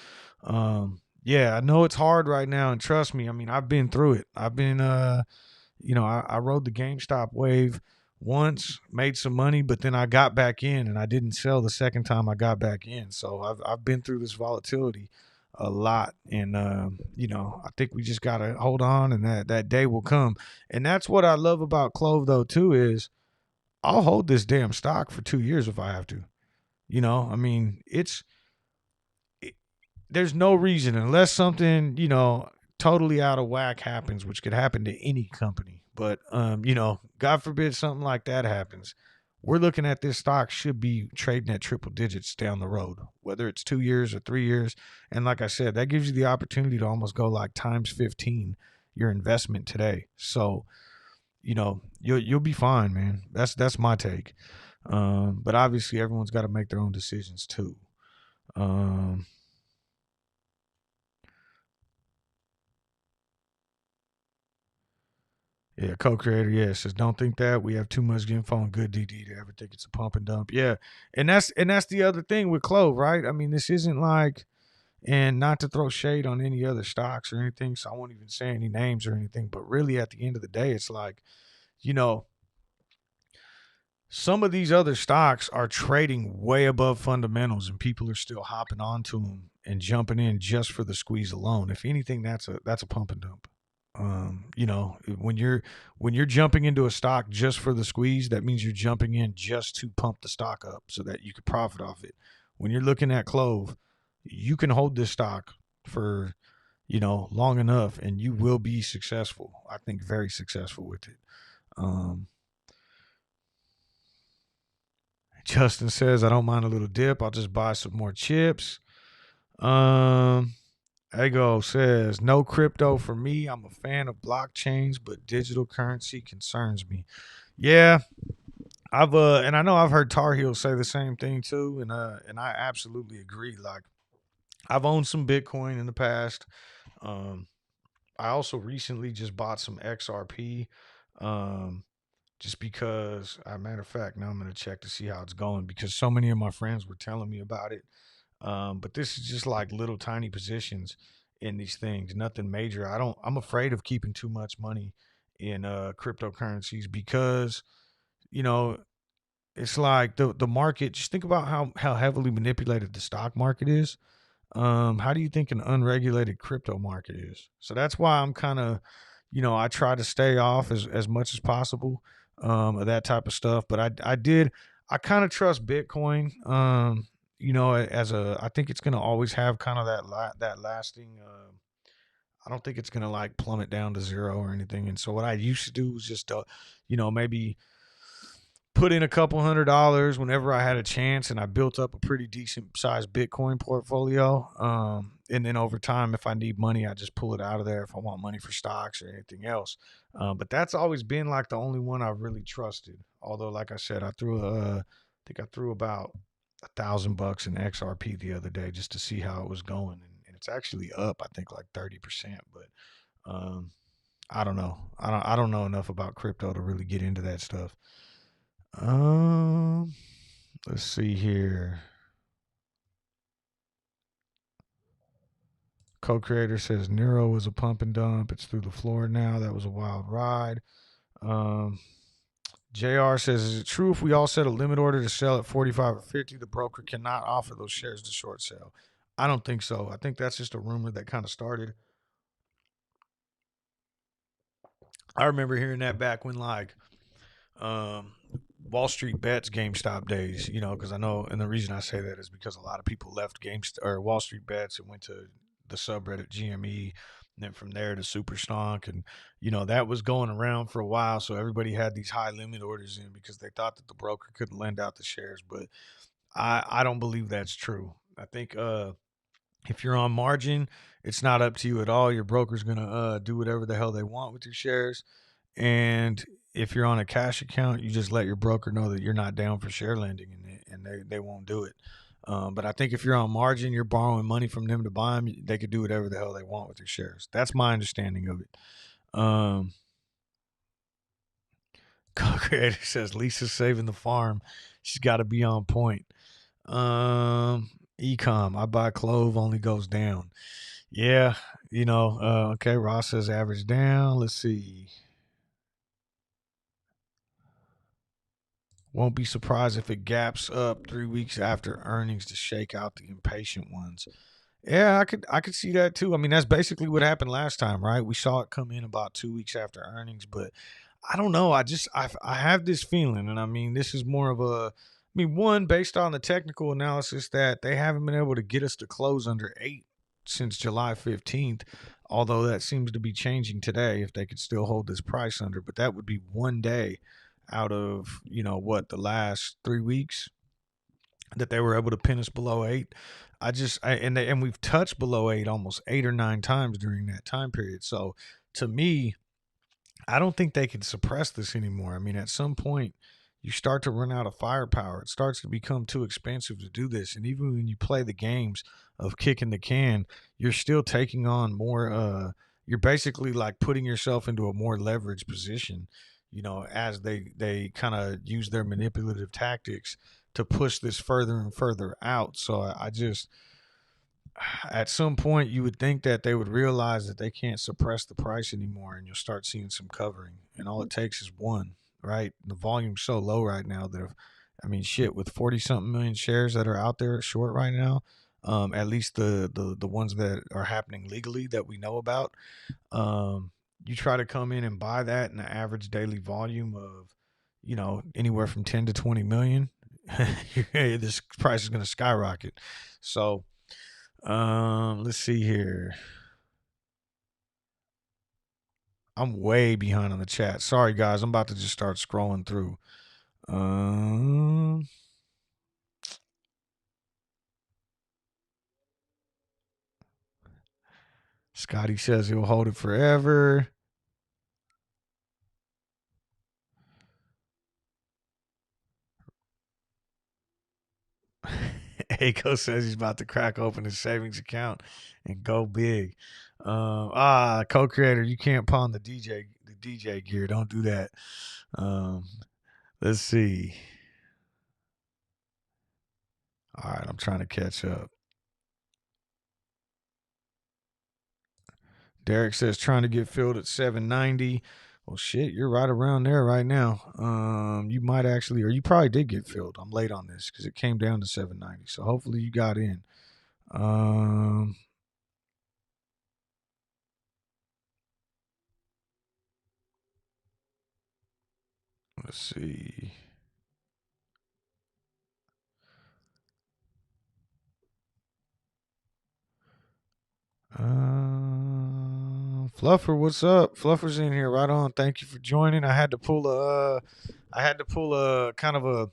S1: yeah, I know it's hard right now, and trust me, I mean, I've been through it. I've been I rode the GameStop wave once, made some money, but then I got back in and I didn't sell the second time I got back in. So I've been through this volatility a lot, and I think we just gotta hold on, and that day will come. And that's what I love about Clove though too, is I'll hold this damn stock for 2 years if I have to. I mean, there's no reason, unless something totally out of whack happens, which could happen to any company. But God forbid something like that happens. We're looking at this stock should be trading at triple digits down the road, whether it's 2 years or 3 years. And like I said, that gives you the opportunity to almost go like times 15 your investment today. So you'll be fine, man. That's my take. But obviously everyone's got to make their own decisions too. Yeah, co-creator, yeah, says don't think that we have too much info on good DD to ever think it's a pump and dump. Yeah, and that's the other thing with Clove, right? I mean, this isn't like, and not to throw shade on any other stocks or anything, so I won't even say any names or anything. But really, at the end of the day, it's like, you know, some of these other stocks are trading way above fundamentals, and people are still hopping onto them and jumping in just for the squeeze alone. If anything, that's a pump and dump. When you're jumping into a stock just for the squeeze, that means you're jumping in just to pump the stock up so that you could profit off it. When you're looking at Clove, you can hold this stock for long enough, and you will be successful. I think very successful with it. Justin says, I don't mind a little dip. I'll just buy some more chips. Ego says, no crypto for me. I'm a fan of blockchains, but digital currency concerns me. Yeah, and I know I've heard Tar Heel say the same thing too, and I absolutely agree. Like, I've owned some Bitcoin in the past. I also recently just bought some XRP. Just because, matter of fact, now I'm going to check to see how it's going, because so many of my friends were telling me about it. But this is just like little tiny positions in these things, nothing major. I'm afraid of keeping too much money in cryptocurrencies, because, you know, it's like the market. Just think about how heavily manipulated the stock market is. How do you think an unregulated crypto market is? So that's why I'm kind of, I try to stay off as much as possible of that type of stuff. But I kind of trust Bitcoin. As I think it's gonna always have kind of that lasting. I don't think it's gonna like plummet down to zero or anything. And so what I used to do was just, maybe put in a couple $100 whenever I had a chance, and I built up a pretty decent sized Bitcoin portfolio. And then over time, if I need money, I just pull it out of there if I want money for stocks or anything else. But that's always been like the only one I've really trusted. Although, like I said, I think I threw about $1,000 in XRP the other day just to see how it was going, and it's actually up, I think, like 30%. But I don't know. I don't know enough about crypto to really get into that stuff. Um, let's see here. Co-creator says Nero was a pump and dump. It's through the floor now. That was a wild ride. Um, JR says, is it true if we all set a limit order to sell at 45 or 50, the broker cannot offer those shares to short sale? I don't think so. I think that's just a rumor that kind of started. I remember hearing that back when um, Wall Street Bets GameStop days, because I know, and the reason I say that is because a lot of people left GameStop or Wall Street Bets and went to the subreddit GME, and then from there to Super Stonk, and that was going around for a while. So everybody had these high limit orders in because they thought that the broker couldn't lend out the shares, but I don't believe that's true. I think if you're on margin, it's not up to you at all. Your broker's gonna do whatever the hell they want with your shares. And if you're on a cash account, you just let your broker know that you're not down for share lending, and they won't do it. But I think if you're on margin, you're borrowing money from them to buy them, they could do whatever the hell they want with your shares. That's my understanding of it. Co-creator says Lisa's saving the farm. She's got to be on point. Ecom, I buy Clove, only goes down. Yeah, okay, Ross says average down. Let's see. Won't be surprised if it gaps up 3 weeks after earnings to shake out the impatient ones. Yeah, I could see that too. I mean, that's basically what happened last time, right? We saw it come in about 2 weeks after earnings, but I don't know. I have this feeling, and I mean, this is more of one, based on the technical analysis, that they haven't been able to get us to close under 8 since July 15th. Although that seems to be changing today, if they could still hold this price under, but that would be one day out of the last 3 weeks that they were able to pin us below 8. And we've touched below 8 almost 8 or 9 times during that time period. So to me, I don't think they can suppress this anymore. I mean, at some point, you start to run out of firepower. It starts to become too expensive to do this. And even when you play the games of kicking the can, you're still taking on more. You're basically like putting yourself into a more leveraged position, as they kind of use their manipulative tactics to push this further and further out. So I just, at some point, you would think that they would realize that they can't suppress the price anymore, and you'll start seeing some covering. And all it takes is one, right? The volume's so low right now that shit, with 40 something million shares that are out there short right now, at least the ones that are happening legally that we know about, you try to come in and buy that in an average daily volume of, anywhere from 10 to 20 million, this price is going to skyrocket. So, let's see here. I'm way behind on the chat. Sorry, guys. I'm about to just start scrolling through. Scotty says he'll hold it forever. Aiko says he's about to crack open his savings account and go big. Co-creator, you can't pawn the DJ gear. Don't do that. Let's see. All right, I'm trying to catch up. Derek says trying to get filled at 790. Well, shit, you're right around there right now. You might actually, or you probably did get filled. I'm late on this because it came down to 790. So hopefully you got in. Um, let's see. Fluffer, what's up? Fluffer's in here. Right on. Thank you for joining. I had to pull a kind of a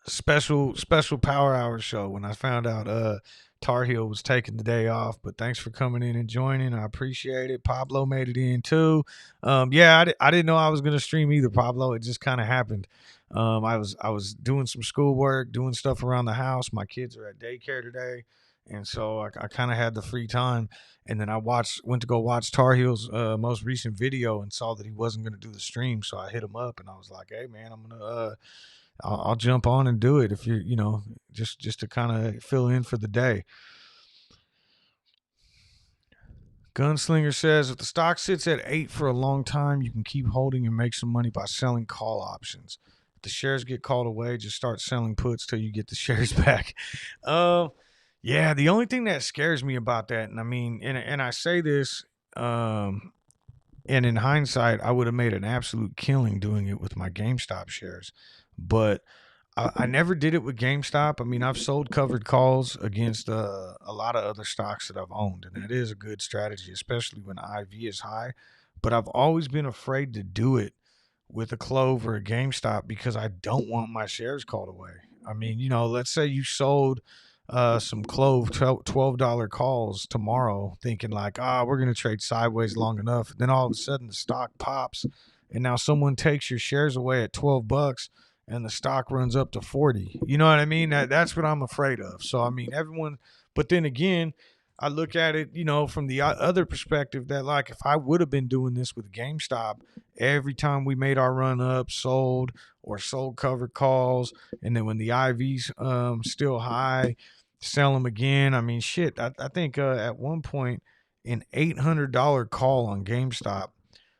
S1: special power hour show when I found out Tar Heel was taking the day off. But thanks for coming in and joining. I appreciate it. Pablo made it in too. Yeah, I didn't know I was gonna stream either, Pablo. It just kind of happened. I was doing some schoolwork, doing stuff around the house. My kids are at daycare today, and so I kind of had the free time. And then went to go watch Tar Heel's most recent video and saw that he wasn't going to do the stream. So I hit him up and I was like, "Hey man, I'll jump on and do it if you're, just to kind of fill in for the day." Gunslinger says, if the stock sits at 8 for a long time, you can keep holding and make some money by selling call options. If the shares get called away, just start selling puts till you get the shares back. Yeah, the only thing that scares me about that, and I mean, and I say this, and in hindsight, I would have made an absolute killing doing it with my GameStop shares, but I never did it with GameStop. I mean, I've sold covered calls against a lot of other stocks that I've owned, and that is a good strategy, especially when IV is high. But I've always been afraid to do it with a Clove or a GameStop because I don't want my shares called away. I mean, let's say you sold some Clove $12 calls tomorrow, thinking like, we're going to trade sideways long enough. Then all of a sudden the stock pops, and now someone takes your shares away at $12 and the stock runs up to 40. You know what I mean? That's what I'm afraid of. So, I mean, everyone, but then again, I look at it, from the other perspective that, like, if I would have been doing this with GameStop, every time we made our run up, sold or sold covered calls, and then when the IV's still high, sell them again. I mean, shit. I think at one point, an $800 call on GameStop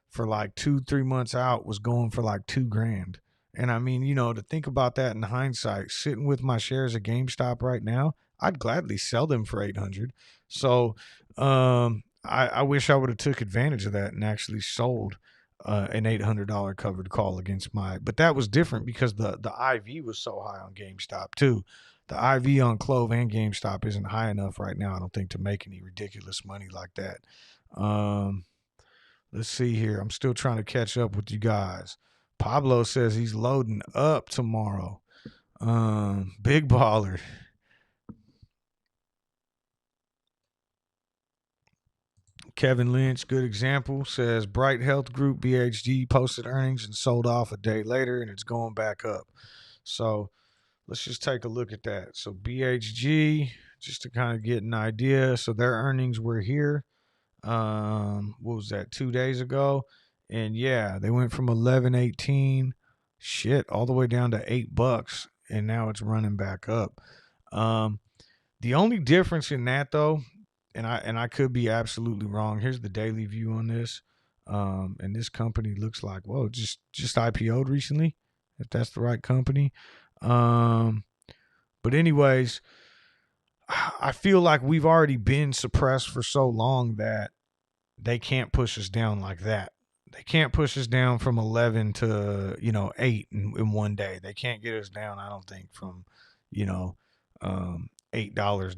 S1: for like 2-3 months out was going for like $2,000. And I mean, to think about that in hindsight, sitting with my shares at GameStop right now, I'd gladly sell them for 800. So I wish I would have took advantage of that and actually sold an $800 covered call against but that was different because the IV was so high on GameStop too. The IV on Clove and GameStop isn't high enough right now, I don't think, to make any ridiculous money like that. Let's see here. I'm still trying to catch up with you guys. Pablo says he's loading up tomorrow. Big baller. Kevin Lynch, good example, says Bright Health Group BHG posted earnings and sold off a day later, and it's going back up. So let's just take a look at that. So BHG, just to kind of get an idea. So their earnings were here. What was that, 2 days ago? And yeah, they went from 11.18 shit all the way down to $8, and now it's running back up. The only difference in that though, and I could be absolutely wrong. Here's the daily view on this. And this company looks like, whoa, just IPO'd recently, if that's the right company. But anyways, I feel like we've already been suppressed for so long that they can't push us down like that. They can't push us down from 11 to 8 in one day. They can't get us down, I don't think, from $8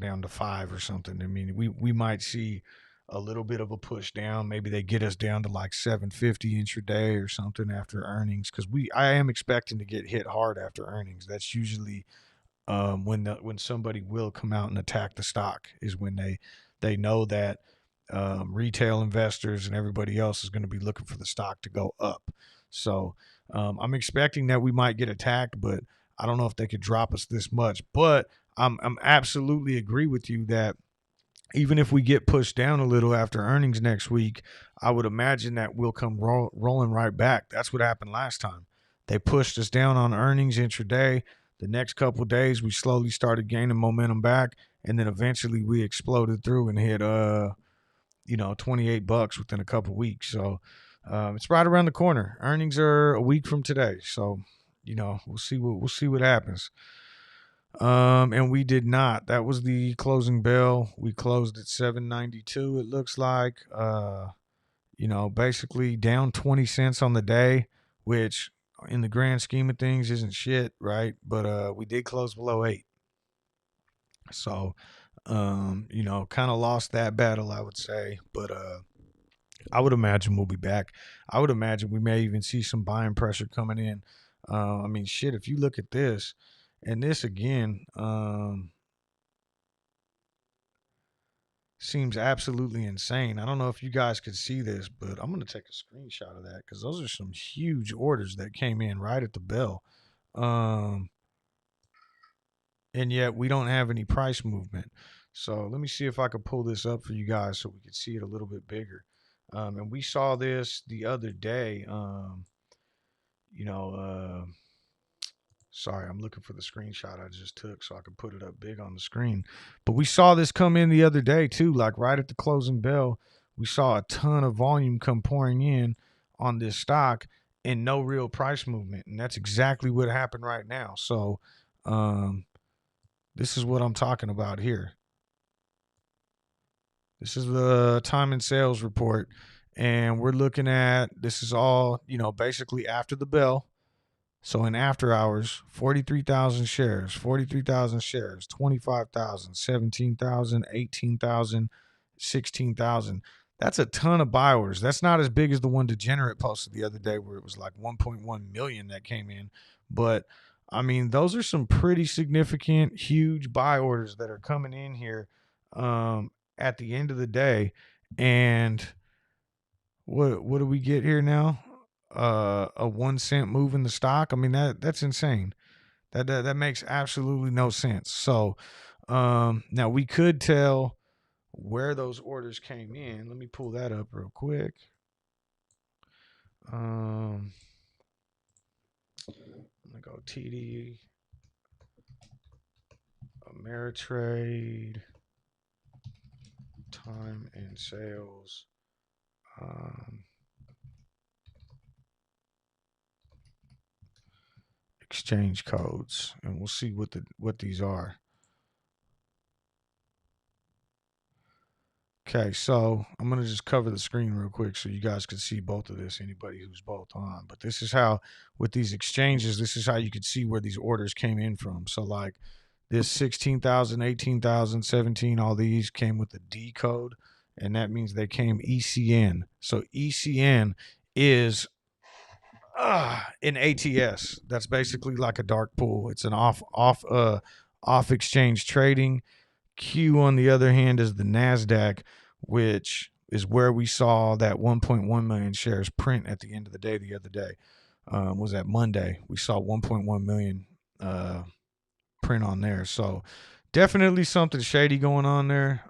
S1: down to 5 or something. I mean, we might see a little bit of a push down. Maybe they get us down to like 750 intraday or something after earnings, because I am expecting to get hit hard after earnings. That's usually when somebody will come out and attack the stock, is when they know that retail investors and everybody else is going to be looking for the stock to go up. So I'm expecting that we might get attacked, but I don't know if they could drop us this much. But I'm absolutely agree with you that even if we get pushed down a little after earnings next week, I would imagine that we'll come rolling right back. That's what happened last time. They pushed us down on earnings intraday. The next couple of days, we slowly started gaining momentum back, and then eventually we exploded through and hit $28 within a couple of weeks. So it's right around the corner. Earnings are a week from today, so we'll see what happens. And we did not. That was the closing bell. We closed at 792. It looks like, basically down 20 cents on the day, which in the grand scheme of things isn't shit, right? But we did close below 8. So, kind of lost that battle, I would say. But I would imagine we'll be back. I would imagine we may even see some buying pressure coming in. Shit, if you look at this, and this again, seems absolutely insane. I don't know if you guys could see this, but I'm going to take a screenshot of that because those are some huge orders that came in right at the bell. Um, and yet we don't have any price movement. So let me see if I could pull this up for you guys so we could see it a little bit bigger. And we saw this the other day. You know, Sorry, I'm looking for the screenshot I just took so I can put it up big on the screen. But we saw this come in the other day too, like right at the closing bell. We saw a ton of volume come pouring in on this stock and no real price movement. And that's exactly what happened right now. So this is what I'm talking about here. This is the time and sales report. And we're looking at, this is all, basically after the bell. So in after hours, 43,000 shares, 43,000 shares, 25,000, 17,000, 18,000, 16,000. That's a ton of buy orders. That's not as big as the one Degenerate posted the other day where it was like 1.1 million that came in. But those are some pretty significant, huge buy orders that are coming in here at the end of the day. And what do we get here now? A 1 cent move in the stock. That's insane. That makes absolutely no sense. So now we could tell where those orders came in. Let me pull that up real quick. I'm gonna go TD Ameritrade time and sales. Exchange codes, and we'll see what these are. Okay, so I'm going to just cover the screen real quick so you guys can see both of this, anybody who's both on. But this is how, with these exchanges, this is how you could see where these orders came in from. So like this 16,000, 18,000, 17, all these came with the D code, and that means they came ECN. So ECN is an ATS. That's basically like a dark pool. It's an off exchange trading. Q, on the other hand, is the NASDAQ, which is where we saw that 1.1 million shares print at the end of the day the other day. Was that Monday? We saw 1.1 million print on there. So definitely something shady going on there,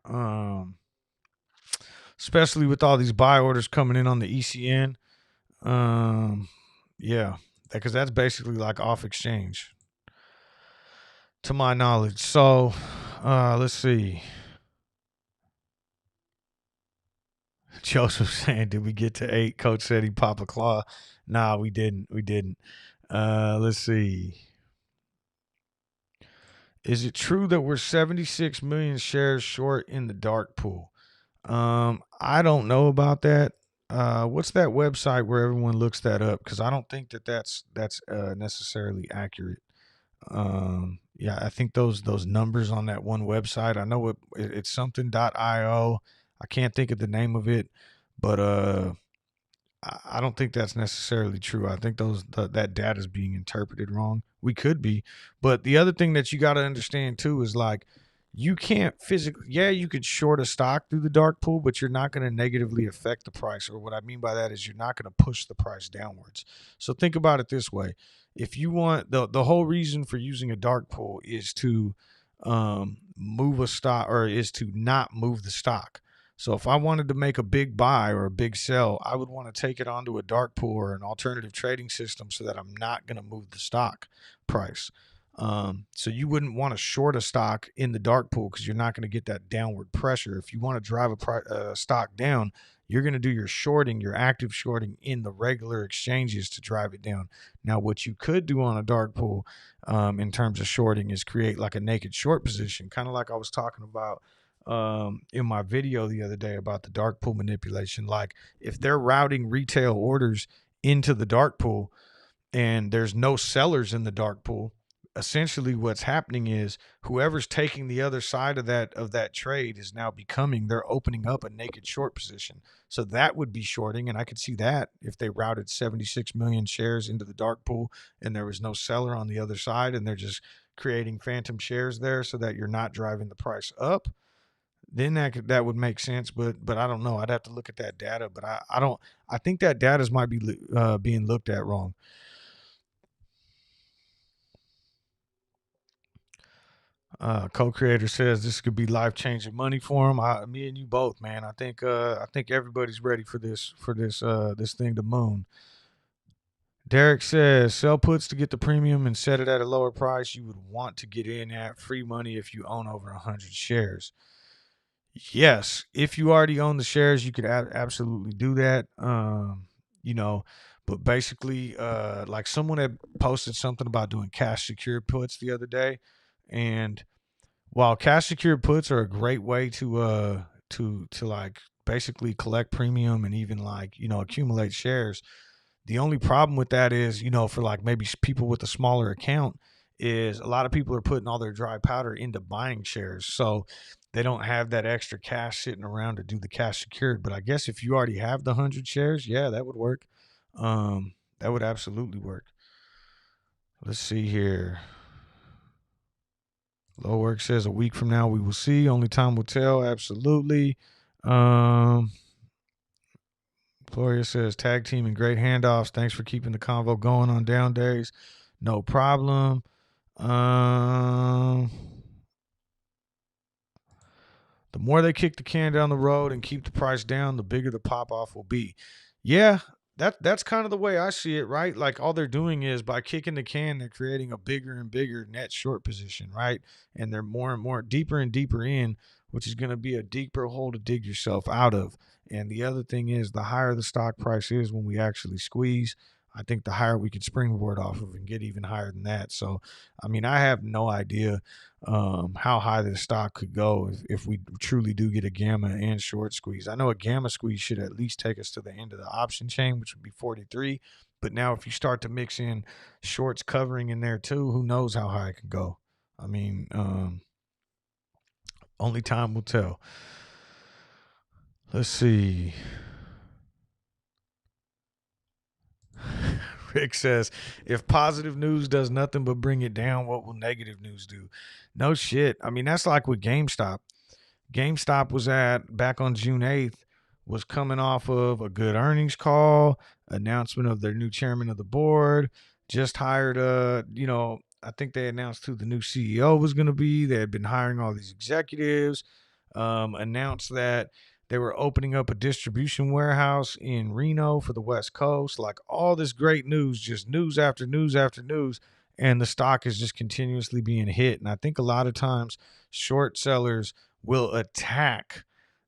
S1: especially with all these buy orders coming in on the ECN. Yeah, because that's basically like off exchange to my knowledge. So let's see. Joseph saying, did we get to 8? Coach said he pop a claw. Nah, we didn't. We didn't. Let's see. Is it true that we're 76 million shares short in the dark pool? I don't know about that. What's that website where everyone looks that up? Because I don't think that's necessarily accurate. Yeah, I think those numbers on that one website, I know it's something.io. I can't think of the name of it, but I don't think that's necessarily true. I think that data is being interpreted wrong. We could be, but the other thing that you got to understand too is like you can't physically. Yeah, you could short a stock through the dark pool, but you're not going to negatively affect the price. Or what I mean by that is you're not going to push the price downwards. So think about it this way: if you want the whole reason for using a dark pool is to move a stock or is to not move the stock. So if I wanted to make a big buy or a big sell, I would want to take it onto a dark pool or an alternative trading system so that I'm not going to move the stock price. So you wouldn't want to short a stock in the dark pool because you're not going to get that downward pressure. If you want to drive a stock down, you're going to do your shorting, your active shorting in the regular exchanges to drive it down. Now, what you could do on a dark pool in terms of shorting is create like a naked short position, kind of like I was talking about in my video the other day about the dark pool manipulation. Like if they're routing retail orders into the dark pool and there's no sellers in the dark pool, essentially what's happening is whoever's taking the other side of that trade is now they're opening up a naked short position. So that would be shorting, and I could see that if they routed 76 million shares into the dark pool and there was no seller on the other side and they're just creating phantom shares there so that you're not driving the price up, then that would make sense. But I don't know. I'd have to look at that data, but I don't. I think that data might be being looked at wrong. Co-creator says this could be life-changing money for him. Me and you both, man. I think everybody's ready for this thing to moon. Derek says sell puts to get the premium and set it at a lower price. You would want to get in at free money if you own over 100 shares. Yes, if you already own the shares, you could absolutely do that. You know, but basically, like someone had posted something about doing cash secured puts the other day, and while cash secured puts are a great way to like basically collect premium and even like accumulate shares, the only problem with that is for like maybe people with a smaller account is a lot of people are putting all their dry powder into buying shares, so they don't have that extra cash sitting around to do the cash secured. But I guess if you already have the 100 shares, yeah, that would work. That would absolutely work. Let's see here. Low work says a week from now we will see. Only time will tell. Absolutely. Gloria says tag team and great handoffs. Thanks for keeping the convo going on down days. No problem. The more they kick the can down the road and keep the price down, the bigger the pop off will be. Yeah, that's kind of the way I see it, right? Like all they're doing is by kicking the can, they're creating a bigger and bigger net short position, right? And they're more and more deeper and deeper in, which is going to be a deeper hole to dig yourself out of. And the other thing is, the higher the stock price is when we actually squeeze, I think the higher we could springboard off of and get even higher than that. So, I mean, I have no idea how high the stock could go if we truly do get a gamma and short squeeze. I know a gamma squeeze should at least take us to the end of the option chain, which would be 43. But now if you start to mix in shorts covering in there too, who knows how high it could go. I mean, only time will tell. Let's see. Rick says, if positive news does nothing but bring it down, what will negative news do? No shit. I mean, that's like with GameStop. GameStop was at back on June 8th, was coming off of a good earnings call, announcement of their new chairman of the board, just hired I think they announced who the new CEO was going to be. They had been hiring all these executives, announced that they were opening up a distribution warehouse in Reno for the West Coast. Like all this great news, just news after news after news. And the stock is just continuously being hit. And I think a lot of times short sellers will attack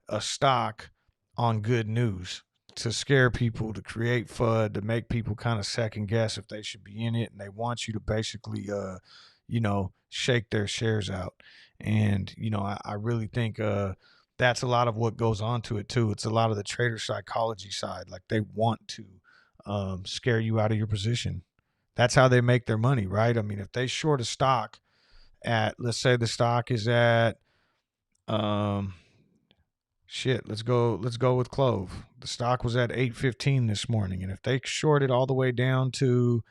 S1: a stock on good news to scare people, to create FUD, to make people kind of second guess if they should be in it. And they want you to basically, shake their shares out. And, I really think that's a lot of what goes on to it too. It's a lot of the trader psychology side. Like they want to scare you out of your position. That's how they make their money, right? I mean, if they short a stock at, let's say the stock is at, um, let's go with Clove. The stock was at 815 this morning, and if they short it all the way down to,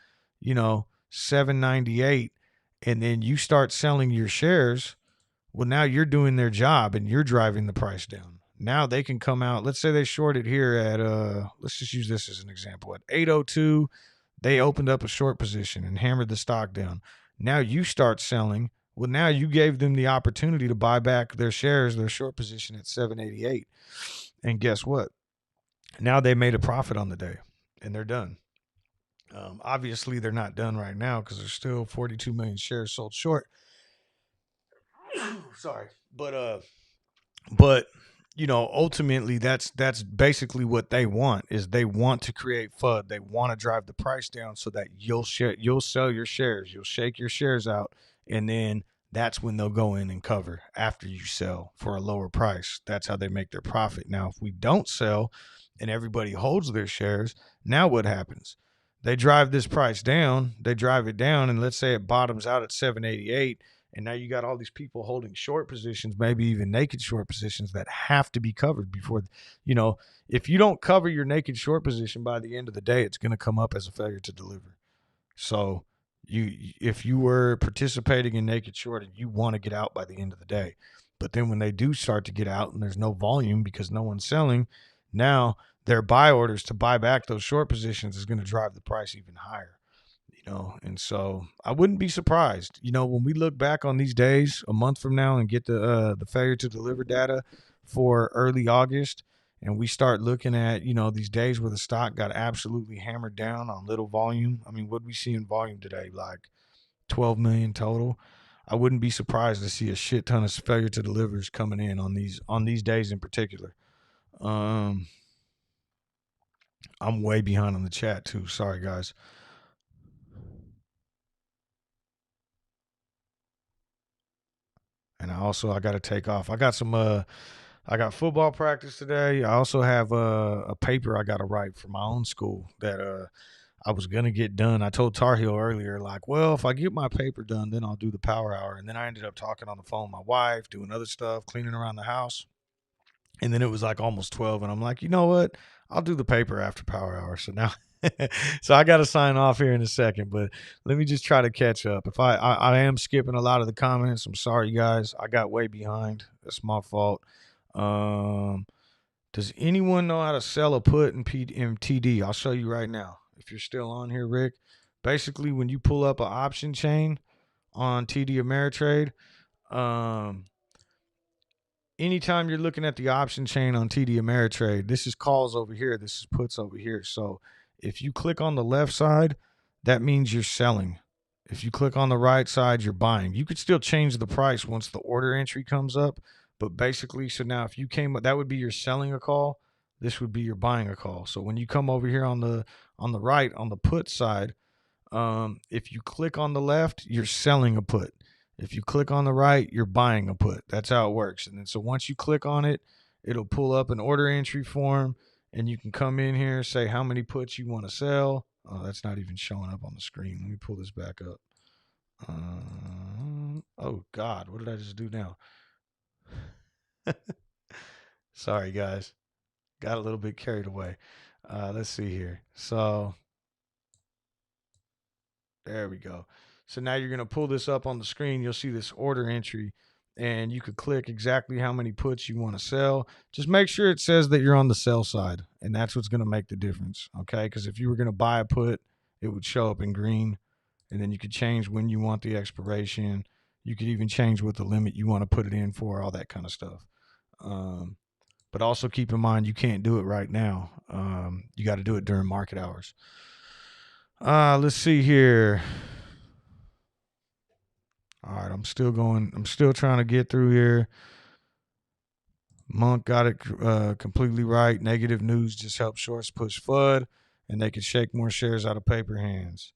S1: 798, and then you start selling your shares, well, now you're doing their job and you're driving the price down. Now they can come out. Let's say they shorted here at let's just use this as an example. At 802, they opened up a short position and hammered the stock down. Now you start selling. Well, now you gave them the opportunity to buy back their shares, their short position at 788. And guess what? Now they made a profit on the day and they're done. Obviously, they're not done right now because there's still 42 million shares sold short. Sorry, but ultimately that's basically what they want, is they want to create FUD. They want to drive the price down so that you'll sell your shares, you'll shake your shares out, and then that's when they'll go in and cover after you sell for a lower price. That's how they make their profit. Now, if we don't sell and everybody holds their shares, now what happens? They drive this price down, they drive it down, and let's say it bottoms out at 788. And now you got all these people holding short positions, maybe even naked short positions that have to be covered before, if you don't cover your naked short position by the end of the day, it's going to come up as a failure to deliver. So if you were participating in naked short and you want to get out by the end of the day, but then when they do start to get out and there's no volume because no one's selling, now their buy orders to buy back those short positions is going to drive the price even higher. And so I wouldn't be surprised, when we look back on these days a month from now and get the failure to deliver data for early August, and we start looking at, these days where the stock got absolutely hammered down on little volume. I mean, what we see in volume today, like 12 million total. I wouldn't be surprised to see a shit ton of failure to delivers coming in on these days in particular. I'm way behind on the chat too. Sorry, guys. And I got to take off. I got football practice today. I also have a paper I got to write for my own school that I was gonna get done. I told Tar Heel earlier, like, well, if I get my paper done, then I'll do the power hour. And then I ended up talking on the phone with my wife, doing other stuff, cleaning around the house. And then it was like almost 12, and I'm like, you know what? I'll do the paper after power hour. So now, so I got to sign off here in a second, but let me just try to catch up. If I am skipping a lot of the comments, I'm sorry, guys. I got way behind. That's my fault. Does anyone know how to sell a put in TD? I'll show you right now. If you're still on here, Rick. Basically, when you pull up an option chain on TD Ameritrade, anytime you're looking at the option chain on TD Ameritrade, this is calls over here, this is puts over here. So if you click on the left side, that means you're selling. If you click on the right side, you're buying. You could still change the price once the order entry comes up, but basically, so now if you came up, that would be your selling a call. This would be your buying a call. So when you come over here on the right, on the put side, if you click on the left, you're selling a put. If you click on the right, you're buying a put. That's how it works. And then so once you click on it, it'll pull up an order entry form, and you can come in here, say how many puts you want to sell. Oh, that's not even showing up on the screen. Let me pull this back up. Oh God, what did I just do now? Sorry, guys. Got a little bit carried away. Let's see here. So there we go. So now you're going to pull this up on the screen. You'll see this order entry, and you could click exactly how many puts you want to sell. Just make sure it says that you're on the sell side, and that's what's going to make the difference, okay? Because if you were going to buy a put, it would show up in green, and then you could change when you want the expiration. You could even change what the limit you want to put it in for, all that kind of stuff. But also keep in mind, you can't do it right now. You got to do it during market hours. Let's see here. All right, I'm still going. I'm still trying to get through here. Monk got it completely right. Negative news just helps shorts push FUD, and they can shake more shares out of paper hands.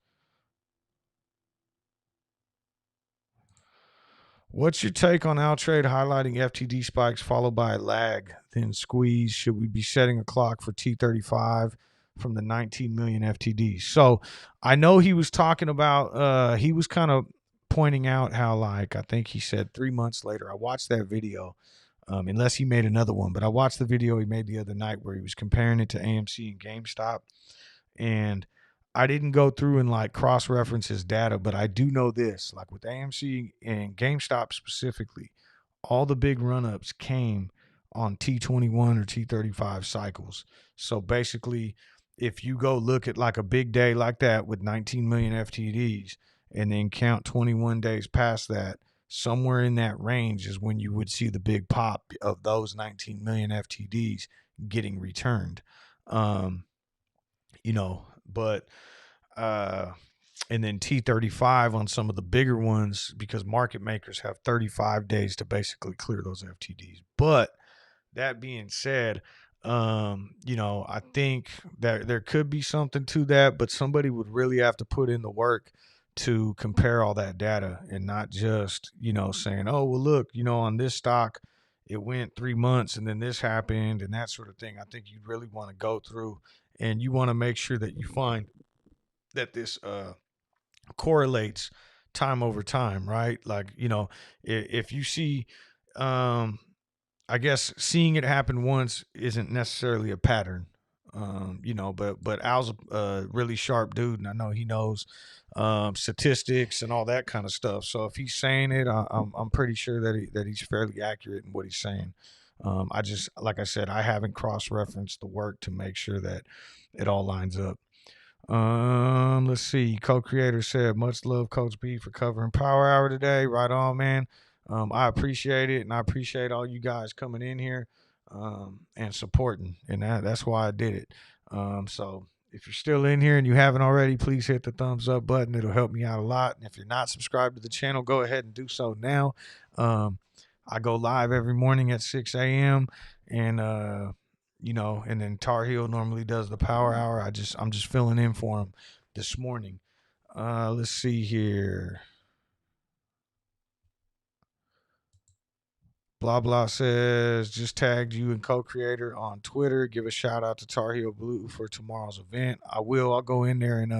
S1: What's your take on Altrade highlighting FTD spikes followed by a lag, then squeeze? Should we be setting a clock for T35 from the 19 million FTD? So I know he was talking about, he was kind of pointing out how, like, I think he said 3 months later, I watched that video, unless he made another one, but I watched the video he made the other night where he was comparing it to AMC and GameStop. And I didn't go through and like cross-reference his data, but I do know this, like with AMC and GameStop specifically, all the big run-ups came on T21 or T35 cycles. So basically, if you go look at like a big day like that with 19 million FTDs and then count 21 days past that, somewhere in that range is when you would see the big pop of those 19 million FTDs getting returned. But and then T35 on some of the bigger ones, because market makers have 35 days to basically clear those FTDs. But that being said, I think that there could be something to that, but somebody would really have to put in the work to compare all that data and not just, saying, oh, well, look, on this stock, it went 3 months and then this happened and that sort of thing. I think you really want to go through and you want to make sure that you find that this correlates time over time, right? Like, if you see, um, I guess seeing it happen once isn't necessarily a pattern. But Al's a really sharp dude, and I know he knows statistics and all that kind of stuff. So if he's saying it, I'm pretty sure that he's fairly accurate in what he's saying. I just, like I said, I haven't cross referenced the work to make sure that it all lines up. Let's see. Co-creator said, "Much love, Coach B, for covering Power Hour today. Right on, man. I appreciate it, and I appreciate all you guys coming in here and supporting, and that's why I did it. So if you're still in here and you haven't already, please hit the thumbs up button. It'll help me out a lot. And if you're not subscribed to the channel, go ahead and do so now. I go live every morning at 6 a.m. and and then Tar Heel normally does the Power Hour. I'm just filling in for him this morning. Let's see here. Blah blah says, just tagged you and co-creator on Twitter. Give a shout out to Tar Heel Blue for tomorrow's event. I will. I'll go in there and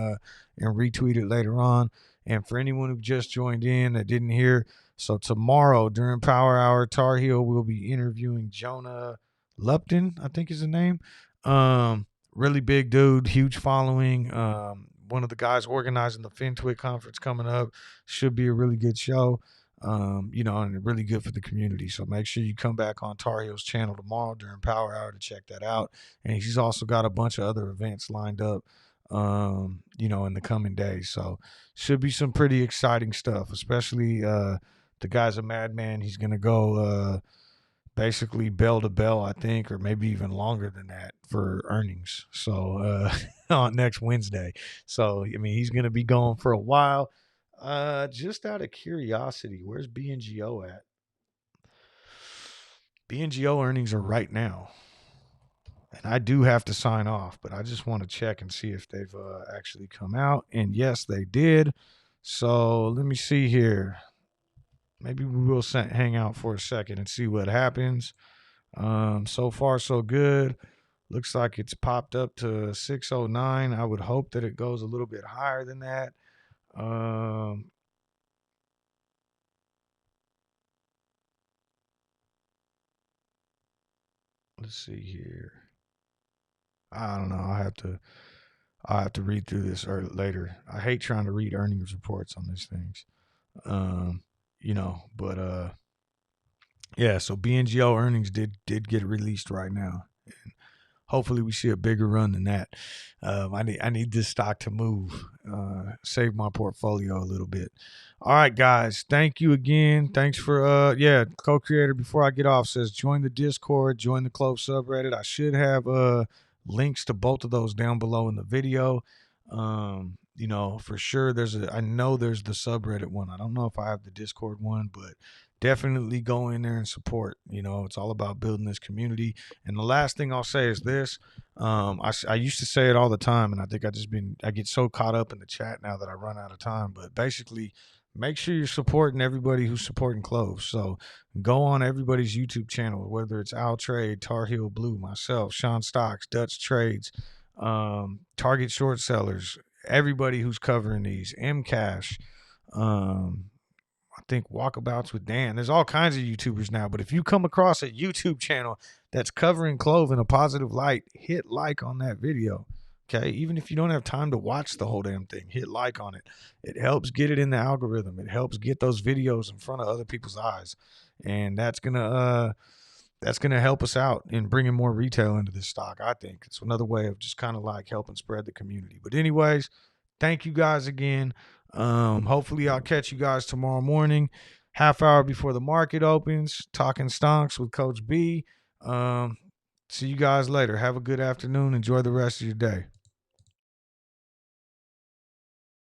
S1: retweet it later on. And for anyone who just joined in that didn't hear, so tomorrow during Power Hour, Tar Heel will be interviewing Jonah Lupton, I think is the name. Really big dude, huge following. One of the guys organizing the FinTwit conference coming up. Should be a really good show. And really good for the community. So make sure you come back on Tar Heel's channel tomorrow during Power Hour to check that out. And he's also got a bunch of other events lined up, in the coming days. So should be some pretty exciting stuff, especially the guy's a madman. He's going to go basically bell to bell, I think, or maybe even longer than that for earnings. So on next Wednesday. So, I mean, he's going to be going for a while. Just out of curiosity, where's BNGO at? BNGO earnings are right now. And I do have to sign off, but I just want to check and see if they've actually come out. And yes, they did. So let me see here. Maybe we will hang out for a second and see what happens. So far, so good. Looks like it's popped up to 609. I would hope that it goes a little bit higher than that. Let's see here. I don't know. I'll have to read through this later. I hate trying to read earnings reports on these things. But yeah, so BNGO earnings did get released right now. And hopefully we see a bigger run than that. I need this stock to move, save my portfolio a little bit. All right, guys. Thank you again. Thanks for co-creator. Before I get off, says join the Discord, join the Clove subreddit. I should have links to both of those down below in the video. For sure I know there's the subreddit one. I don't know if I have the Discord one, but definitely go in there and support. It's all about building this community. And the last thing I'll say is this. I used to say it all the time, and I think I get so caught up in the chat now that I run out of time. But basically, make sure you're supporting everybody who's supporting Clove. So go on everybody's YouTube channel, whether it's Al Trade, Tar Heel Blue, myself, Sean Stocks, Dutch Trades, Target Short Sellers, everybody who's covering these, Mcash, I think Walkabouts with Dan. There's all kinds of YouTubers now, but if you come across a YouTube channel that's covering Clove in a positive light, hit like on that video. Okay, even if you don't have time to watch the whole damn thing, hit like on it. It helps get it in the algorithm. It helps get those videos in front of other people's eyes, and that's gonna help us out in bringing more retail into this stock. I think it's another way of just kind of like helping spread the community. But anyways, thank you guys again. Hopefully I'll catch you guys tomorrow morning, half hour before the market opens, talking stonks with Coach B. See you guys later. Have a good afternoon. Enjoy the rest of your day.